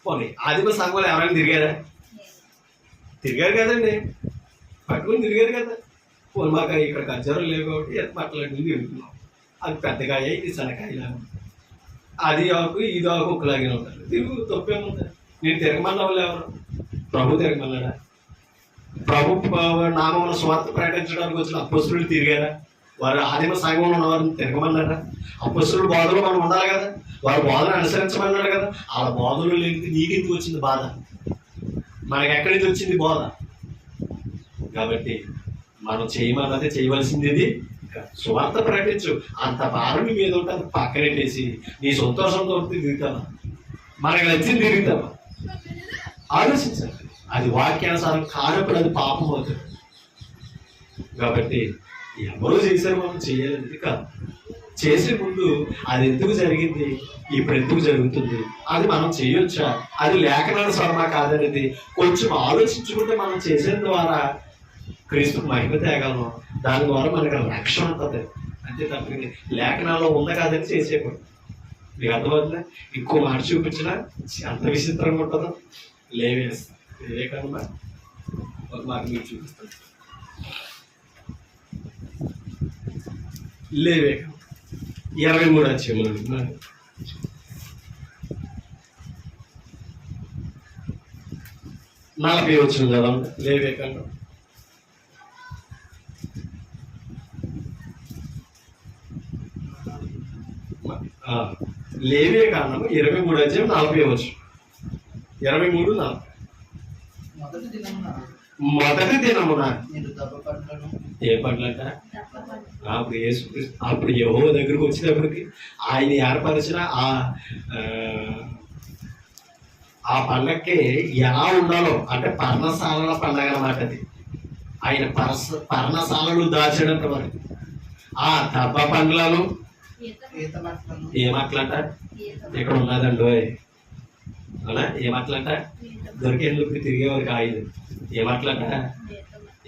పోనీ ఆదిమ సంఘంలో ఎవరైనా తిరిగారా? తిరిగారు కదండి, పట్టుకుని తిరిగారు కదా. పోనీ మాకు ఇక్కడ ఖర్జూరం లేవు కాబట్టి మట్టలు అన్నీ తిరుగుతున్నాం. అది పెద్దకాయ, ఇది సన్నకాయలా, అది ఆకు ఇది ఆకు ఒకలాగే ఉంటారు. తిరుగు తప్పేముంటుంది. నేను తిరగమన్నావు ఎవరు? ప్రభు తిరగమన్నాడా? ప్రభు నామమున స్వార్థ ప్రకటించడానికి వచ్చిన అపొస్తలులు తిరిగారా? వారు ఆదిమ సంఘంలో ఉన్న వారిని తిరగమన్నారా? అపొస్తలుల బోధనలో మనం ఉండాలి కదా, వారి బోధన అనుసరించమన్నాడు కదా. వాళ్ళ బోధనలు లేనిది నీకెందుకు వచ్చింది బాధ? మనకి ఎక్కడి నుంచి వచ్చింది బోధ? కాబట్టి మనం చేయమన్నదే చేయవలసింది. ఇది సువార్త ప్రకటించు. అంత భారం నీ మీద ఉంటే అది పక్కనెట్టేసి నీ సంతోషంతో తిరుగుతావా? మనకు నచ్చింది తిరుగుతావా? ఆలోచించండి. అది వాక్యానుసారం కానప్పుడు అది పాపం అవుతుంది. కాబట్టి ఎవరో చేశారు, మనం చేయలేదు కాదు. చేసే ముందు అది ఎందుకు జరిగింది, ఇప్పుడు ఎందుకు జరుగుతుంది, అది మనం చేయొచ్చా, అది లేఖనానుసారమా కాదనేది కొంచెం ఆలోచించుకుంటే మనం చేసే ద్వారా క్రీస్తుకు మహిమ తేగలను. దాని ద్వారా మనకి రక్షణ ఉంటుంది. అంతే తప్ప లేఖనాల్లో ఉందా కాదని చేసేయకూడదు. మీకు అర్థమవుతుందా? ఇంకో మాట చూపించినా ఎంత విచిత్రంగా ఉంటుందో. వివేకానంద ఒక మాట మీకు చూపిస్తాను. వివేకానంద 23 అధ్యాయంలో 40 వచ్చింది కదా. వివేకానంద లేవియకాండము 23 అధ్యాయం 40 వచ్చు. 23:40. మొదటి దినమున ఏ పండ్లంట? అప్పుడు యెహోవా దగ్గరకు వచ్చినప్పటికి ఆయన ఏర్పరిచిన ఆ పండగకి ఎలా ఉండాలో, అంటే పర్ణశాలల పండగ అన్నమాట. అది ఆయన పర్ణశాలలు దాచేటంత వరకు ఆ దబ్బ పండ్లను ఏమట్లంట ఇక్కడ ఉన్నదండి. అవునా? ఏమట్లంట దొరికేందుకు తిరిగేవారికి ఆయుధం. ఏమట్లంట?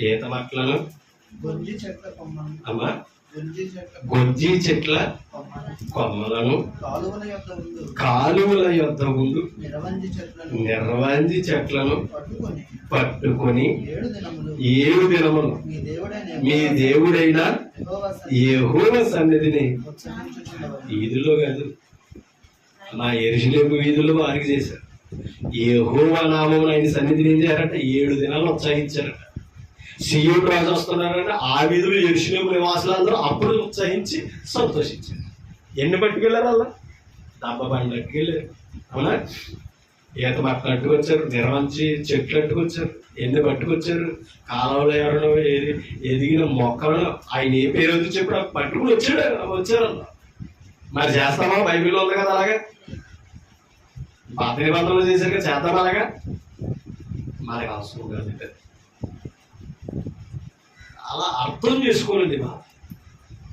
ఈత మట్లను, అమ్మా గొంజి చెట్ల కొమ్మలను, కాలువల యొద్ద ముందు నిర్వంజి చెట్లను పట్టుకొని 7 దినములు మీ దేవుడైన యెహోవా సన్నిధిని వీధుల్లో కాదు, మా యెరూషలేము వీధుల్లో వారికి చేశారు. యెహోవా నామమున ఆయన సన్నిధిని ఏం చేశారంటే 7 దినాలు ఉత్సాహించారట. సీయోను రాజు వస్తున్నారంటే ఆ వీధులు యెరూషలేము నివాసులందరూ అప్పుడు ఉత్సహించి సంతోషించారు. ఎన్ని పట్టుకెళ్ళారు? అలా దబ్బ బండి పట్టుకెళ్ళారు. అవునా? ఈత మట్టలు అట్టుకొచ్చారు, నిర్వంచి చెట్లు అట్టుకొచ్చారు. ఎన్ని పట్టుకొచ్చారు? కాలంలో ఎవరో ఎదిగిన మొక్కలను ఆయన ఏ పేరు వద్దు చెప్పి పట్టుకుని వచ్చారు. మరి చేస్తామా? బైబిల్లో ఉంది కదా అలాగా. పాత నిబంధనలు చేశారు కదా, చేద్దాం అలాగా. మనకు అవసరం కాదు. అలా అర్థం చేసుకోలేదు.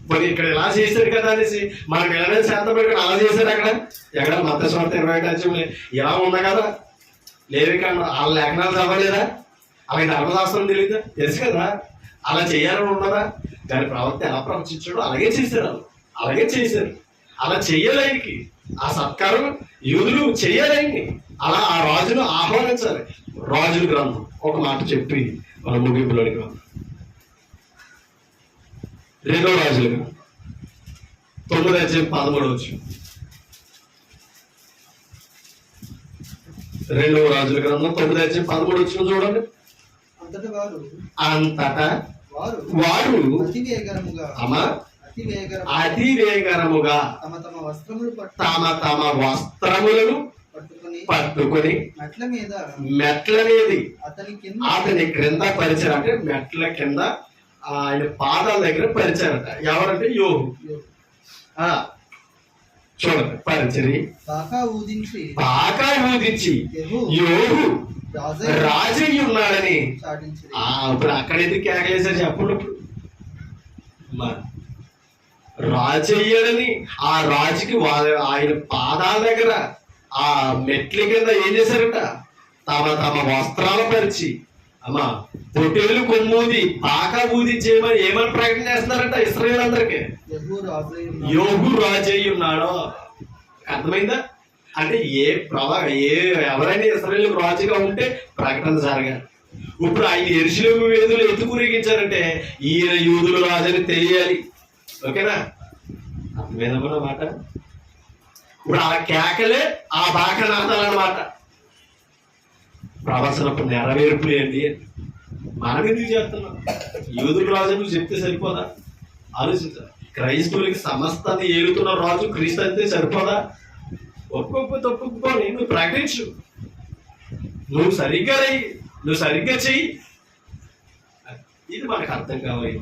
మరి ఇక్కడ ఎలా చేశారు కదా అనేసి మనకు ఎలా శాతం పెట్టుకుని అలా చేశారు. ఎక్కడ మత్తయి సువార్త 21 అధ్యాయంలో ఇలా ఉంది కదా. లేవికాండం వాళ్ళ లేఖనాలు చదవలేదా? అలాగే ధర్మశాస్త్రం తెలియదా? తెలుసు కదా. అలా చేయాలని ఉన్నదా? దాని ప్రవర్తన ఎలా ప్రవర్తించాడో అలాగే చేశారు. అలాగే చేశారు. అలా చెయ్యాలకి ఆ సత్కారం యూదులు చెయ్యాలని అలా ఆ రాజును ఆహ్వానించాలి. రాజుల గ్రంథం ఒక మాట చెప్పి మన ముగింపులోని గ్రంథం 2వ రాజుల గ్రంథం 9వ అధ్యాయం 13 వచ్చు. 2వ రాజుల గ్రంథం 9వ అధ్యాయం 13 వచ్చు చూడండి. అంతటా వారు అతి వేగరముగా తమ తమ వస్త్రములను పట్టుకొని మెట్ల మీద అతని క్రింద పరిచారు. అంటే మెట్ల కింద ఆయన పాదాల దగ్గర పరిచారట. ఎవరంటే యోహు. చూడండి పరిచర్య బాకా ఊదించి బాగా ఊదించి యెహూ యోగు రాజై రాజయ్య ఉన్నాడని చాటించి ఇప్పుడు అక్కడ ఎందుకు కేకలేసారు చెప్పండి ఇప్పుడు మరి రాజయ్యడని ఆ రాజుకి ఆయన పాదాల దగ్గర ఆ మెట్ల కింద ఏం చేశారట తమ తమ వస్త్రాలు పరిచి అమ్మా పొట్టేళ్ళు కొమ్మూది బాగా ఊది చేయమని ఏమని ప్రకటన చేస్తున్నారట ఇశ్రాయేలు అందరికి యెహూ రాజై ఉన్నాడు. యోగు రాజయ్య ఉన్నాడో అర్థమైందా అంటే ఎవరైనా ఇశ్రాయేలు రాజుగా ఉంటే ప్రకటన జరగాలి ఇప్పుడు ఆయన యెరూషలేము వేదులు ఎందుకు ఊరేగించారంటే ఈయన యూదుల రాజని తెలియాలి ఓకేనా అర్థమైందమ్మా మాట ఇప్పుడు ఆ కేకలే ఆ బాకనాదాలు అన్నమాట ప్రవచనపు నెరవేర్పులు ఏంటి మనం ఎందుకు చేస్తున్నాం యూదుల రాజు నువ్వు చెప్తే సరిపోదా ఆలోచించ క్రైస్తవులకి సమస్తాన్ని ఏలుతున్న రాజు క్రీస్తు అంతే సరిపోదా ఒక్కొక్కని నువ్వు ప్రకటించు నువ్వు సరిగ్గా చెయ్యి ఇది మనకు అర్థం కావాలి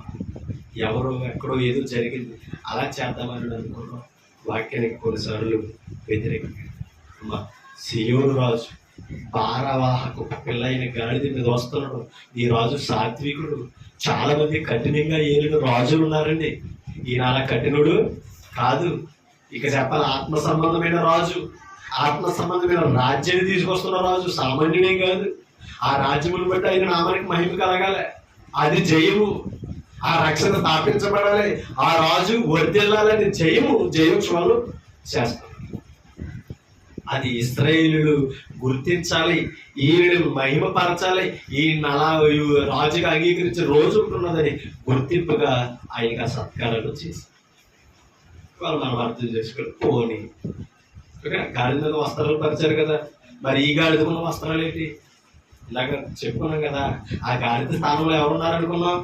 ఎవరో ఎక్కడో ఏదో జరిగింది అలా చేద్దామని అనుకున్నాం వాక్యానికి కొన్నిసార్లు వ్యతిరేకంగా సియోను రాజు భారవాహకు పిల్లైన గాడిద మీద వస్తున్నాడు ఈ రాజు సాత్వికుడు చాలా మంది కఠినంగా ఏలిన రాజులు ఉన్నారండి ఈయన అలా కఠినుడు కాదు ఇక చెప్పాలి ఆత్మ సంబంధమైన రాజు ఆత్మ సంబంధమైన రాజ్యాన్ని తీసుకొస్తున్న రాజు సామాన్యుడే కాదు ఆ రాజ్యమును బట్టి ఆయన నామానికి మహిమ కలగాలి అది జయము ఆ రక్షణ స్థాపించబడాలి ఆ రాజు వర్దిల్లాలని జయోత్సవాలు చేస్తారు అది ఇశ్రాయేలులు గుర్తించాలి ఈయనను మహిమపరచాలి ఈయన అలా రాజుగా అంగీకరించే రోజు ఉంటున్నదని గుర్తింపుగా ఆయనకి ఆ సత్కారాలు చేశారు వాళ్ళు మనం అర్థం చేసుకోవాలి పోనీ గాడిద మీద వస్త్రాలు పరిచారు కదా మరి ఈ గాడిదకున్న వస్త్రాలు ఏంటి ఇలాగ చెప్పుకున్నాం కదా ఆ గాడిద స్థానంలో ఎవరున్నారు అనుకున్నాం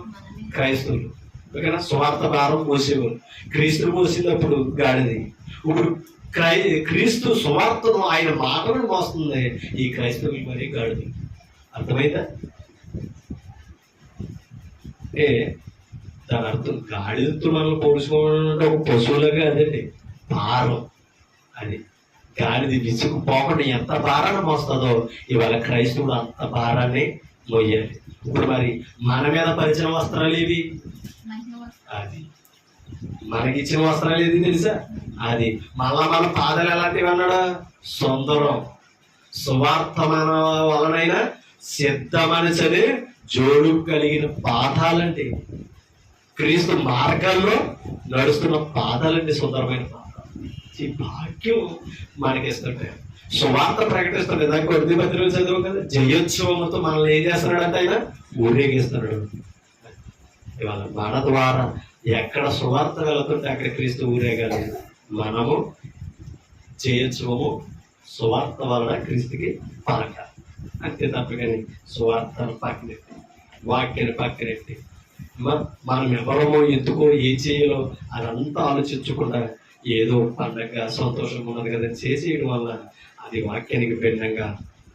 క్రైస్తవులు ఓకేనా స్వార్థ భారం మోసేవారు క్రీస్తు మోసినప్పుడు గాడిది ఇప్పుడు క్రీస్తు సువార్తను ఆయన మాటలను మోస్తుంది ఈ క్రైస్తవులు మరి గాడిది అర్థమైందా అంటే దాని అర్థం గాడిదతో మనం పోల్చుకోవాలంటే ఒక పశువులుగా అదండి భారం అది గాడిది విసుగు పోకుండా ఎంత భారాన్ని మోస్తుందో ఇవాళ క్రైస్తవుడు అంత భారాన్ని మోయాలి ఇప్పుడు మరి మన మీద పరిచిన వస్త్రాలు ఏవి అది మనకిచ్చిన వస్త్రాలు ఏది తెలుసా అది మళ్ళా మన పాదాలు ఎలాంటివి అన్నాడు సుందరం సువార్థమైన వలనైనా సిద్ధ మనసని జోడు కలిగిన పాదాలండి క్రీస్తు మార్గాల్లో నడుస్తున్న పాదాలండి సుందరమైన పాదాలు ఈ భాగ్యం మనకిస్తుంటే సువార్త ప్రకటిస్తుంటే దానికి కొద్ది పత్రికలు చదువు కదా జయోత్సవంతో మనల్ని ఏం చేస్తున్నాడంటే ఆయన ఊరేగిస్తున్నాడు ఇవాళ మన ద్వారా ఎక్కడ సువార్త వెళుతుంటే అక్కడ క్రీస్తు ఊరేగాలి మనము జయోత్సవము సువార్త వలన క్రీస్తుకి పలక అంతే తప్ప కానీ సువార్తను పక్కనెత్తి వాక్యాన్ని పక్కనెత్తి మనం ఎవరమో ఎందుకో ఏం చేయాలో అదంతా ఆలోచించకుండా ఏదో పండగ సంతోషంగా ఉన్నది కదా చేసేయడం వల్ల అది వాక్యానికి భిన్నంగా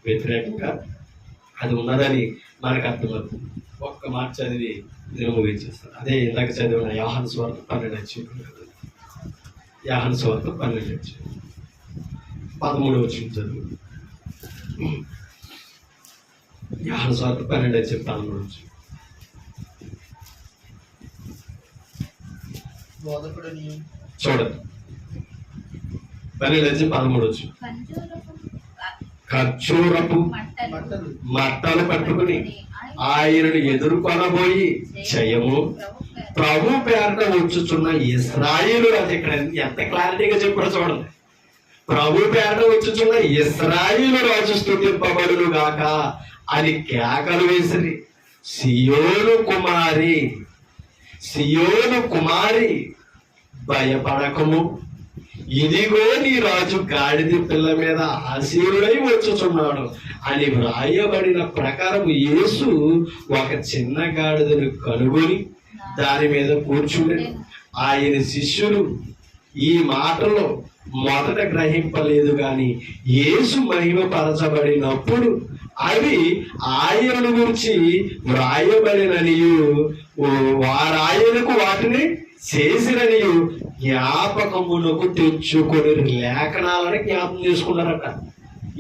వ్యతిరేకంగా అది ఉన్నదని మనకు అర్థమవుతుంది ఒక్క మాట చదివి నేను ముగించేస్తాను అదే ఇందాక చదివిన యోహాను సువార్త 12 యోహాను సువార్త 12 13 వచ్చిన చదువు యోహాను సువార్త 12 13 బోధకుడని చూడండి 12 13 ఖర్జూరపు మట్టలు పట్టుకుని ఆయనను ఎదుర్కొనబోయి జయము ప్రభు పేరట వచ్చుచున్న ఇశ్రాయేలు అది ఇక్కడ ఎంత క్లారిటీగా చెప్పారో చూడండి ప్రభు పేరట వచ్చుచున్న ఇశ్రాయేలు రాజు స్తుతింపబడును గాక అని కేకలు వేసిరి సియోను కుమారి భయపడకము ఇదిగో నీ రాజు గాడిద పిల్ల మీద ఆసీనుడై వచ్చుచున్నాడు అని వ్రాయబడిన ప్రకారం యేసు ఒక చిన్న గాడిదను కనుగొని దాని మీద కూర్చుని ఆయన శిష్యులు ఈ మాటలో మొదట గ్రహింపలేదు గాని యేసు మహిమపరచబడినప్పుడు అవి ఆయనను గురించి వ్రాయబడిననియు వారాయనకు వాటిని చేసిననియు జ్ఞాపకమునకు తెచ్చుకొని లేఖనాలని జ్ఞాపకం చేసుకున్నారట.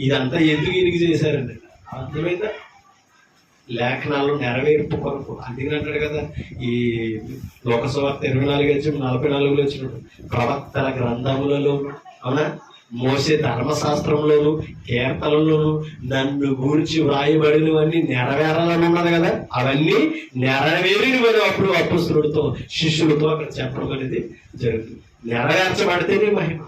ఇదంతా ఎందుకు ఇనికి చేశారండి? అర్థమైందా? లేఖనాలు నెరవేర్పు కొరకు. అందుకని అంటాడు కదా, ఈ లోకసువార్త 24:44 వచ్చినప్పుడు ప్రవక్తల గ్రంథములలో, అవునా, మోసే ధర్మశాస్త్రంలోను కీర్తనలోను నన్ను గూర్చి వ్రాయబడినవన్నీ నెరవేరాలని ఉన్నది కదా. అవన్నీ నెరవేరినవని అప్పుడు అపొస్తలుడితో శిష్యులతో అక్కడ చెప్పడం అనేది జరుగుతుంది. నెరవేర్చబడితేనే మహిమ.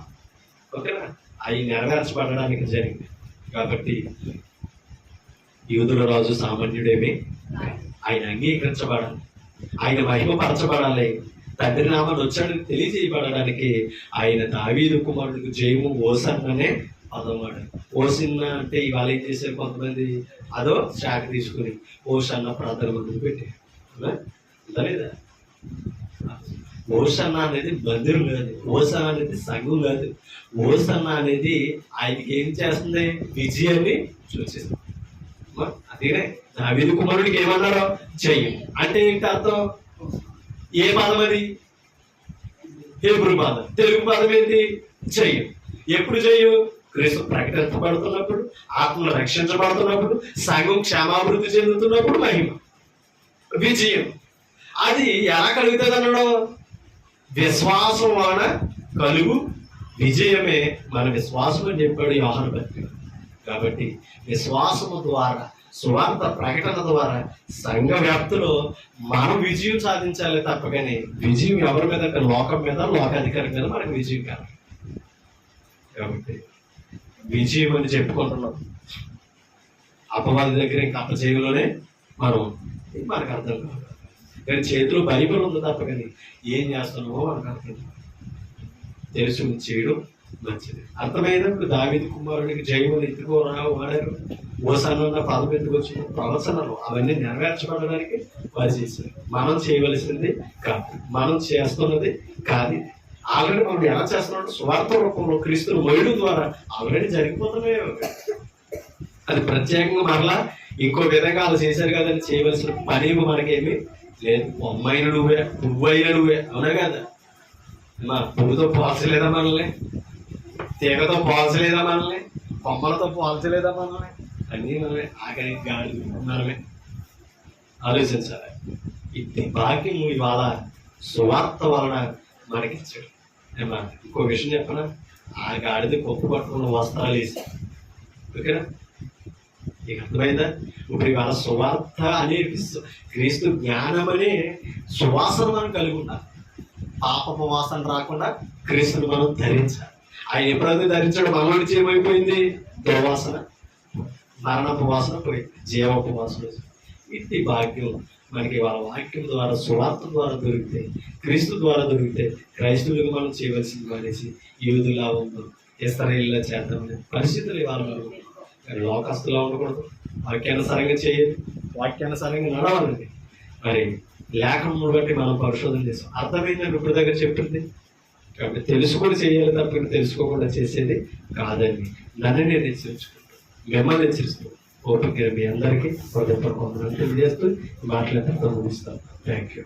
ఓకేనా? అవి నెరవేర్చబడడానికి జరిగింది. కాబట్టి యూదుల రాజు సామాన్యుడేమి, ఆయన అంగీకరించబడాలి, ఆయన మహిమపరచబడాలి, తండ్రి నామాన్ని వచ్చాడని తెలియజేయబడడానికి ఆయన దావీదు కుమారుడికి జయము ఓసన్ననే పదం వాడారు. ఓసిన్న అంటే ఇవాళ ఏం చేశారు కొంతమంది, అదో శాఖ తీసుకుని ఓసన్న ప్రార్థన ముందుకు పెట్టారు. లేదా ఓసన్న అనేది మందిరం కాదు, ఓసన్న అనేది సంఘం కాదు. ఓసన్న అనేది ఆయనకి ఏం చేస్తుంది, విజయాన్ని సూచిస్తుంది. అదేనే దావీదు కుమారుడికి ఏమన్నారో చెయ్యి అంటే ఏంటి అర్థం? ఏ పదం అది? హెబ్రీ పదం. తెలుగు పదం ఏంటి? చెయ్యి. ఎప్పుడు చెయ్యు? క్రీస్తు ప్రకటించబడుతున్నప్పుడు, ఆత్మలు రక్షించబడుతున్నప్పుడు, సంఘం క్షేమాభివృద్ధి చెందుతున్నప్పుడు మహిమ, విజయం. అది ఎలా కలుగుతుంది అన్నాడు? విశ్వాసం వలన కలుగు విజయమే మన విశ్వాసం అని చెప్పాడు యోహాను పత్రిక. కాబట్టి విశ్వాసము ద్వారా, సువార్త ప్రకటన ద్వారా సంఘ వ్యాప్తిలో మనం విజయం సాధించాలి తప్ప కానీ విజయం ఎవరి మీద? లోకం మీద, లోకాధికారి మీద మనకు విజయం కాదు. కాబట్టి విజయం అని చెప్పుకుంటున్నాం. అపవాది దగ్గర ఇంకా అపజయంలోనే మనకు అర్థం కాదు. కానీ చేతిలో బైబిల్ ఉంది తప్ప కానీ ఏం చేస్తున్నామో మనకు అర్థం కాదు. తెలుసు చేయడం మంచిది. అర్థమైనప్పుడు దావీదు కుమారుడికి జయములు ఎందుకు వాడారు? ఓసన్న పదం ఎందుకు వచ్చింది? ప్రవచనలు అవన్నీ నెరవేర్చబడడానికి వారు చేశారు. మనం చేయవలసింది కాదు, మనం చేస్తున్నది కాదు. ఆల్రెడీ మనం ఎలా చేస్తున్నాం? స్వార్థ రూపంలో క్రీస్తును మొయ్యడం ద్వారా ఆల్రెడీ జరిగిపోతున్నాయి. అది ప్రత్యేకంగా మరలా ఇంకో విధంగా వాళ్ళు చేశారు కదని చేయవలసిన పని మనకేమి లేదు. బొమ్మైన నువ్వే, పువ్వైన నువ్వే, అవునా కదా? మా పువ్వుతో పోల్చలేదా మనల్ని? తీగతో పోల్చలేదా మనల్ని? కొమ్మలతో పోల్చలేదా మనల్ని? అన్నీ మనమే. ఆఖరి గాడి మనమే. ఆలోచించాలి. ఇది భాగ్యం ఇవాళ సువార్త వలన మనకిచ్చాడు. ఏమా ఇంకో విషయం చెప్పనా? ఆ గాడిద కొప్పు పట్టుకున్న వస్త్రాలు వేసి, ఓకేనా? ఇక అర్థమైందా? ఇప్పుడు ఇవాళ సువార్త అనే క్రీస్తు జ్ఞానం అనే సువాసన మనం కలిగి ఉండాలి. పాపపు వాసన రాకుండా క్రీస్తుని మనం ధరించాలి. ఆయన ఎప్పుడైతే ధరించాడు మనలో ఏమైపోయింది? దుర్వాసన, మరణపు వాసన పోయింది, జీవపు వాసన. ఇది భాగ్యం మనకి వాళ్ళ వాక్యం ద్వారా, సువార్త ద్వారా దొరికితే, క్రీస్తు ద్వారా దొరికితే క్రైస్తవులకు మనం చేయవలసింది మానేసి యూదులా ఉందో, ఇశ్రాయేలులా చేద్దామనే పరిస్థితులు ఇవాళ కానీ లోకస్తులా ఉండకూడదు. వాక్యానుసారంగా చేయాలి, వాక్యానుసారంగా నడవాలండి. మరి లేఖను బట్టి మనం పరిశోధన చేస్తాం. అర్థమైందని ఇప్పుడు దగ్గర చెప్తుంది. కాబట్టి తెలుసుకొని చేయాలి తప్ప తెలుసుకోకుండా చేసేది కాదని నన్ను నేను హెచ్చరించుకుంటాను, మిమ్మల్ని హెచ్చరిస్తాను. ఓపిక మీ అందరికీ హృదయపూర్వకంగా తెలియజేస్తూ మాట్లాడటం ముగిస్తాను. Thank you.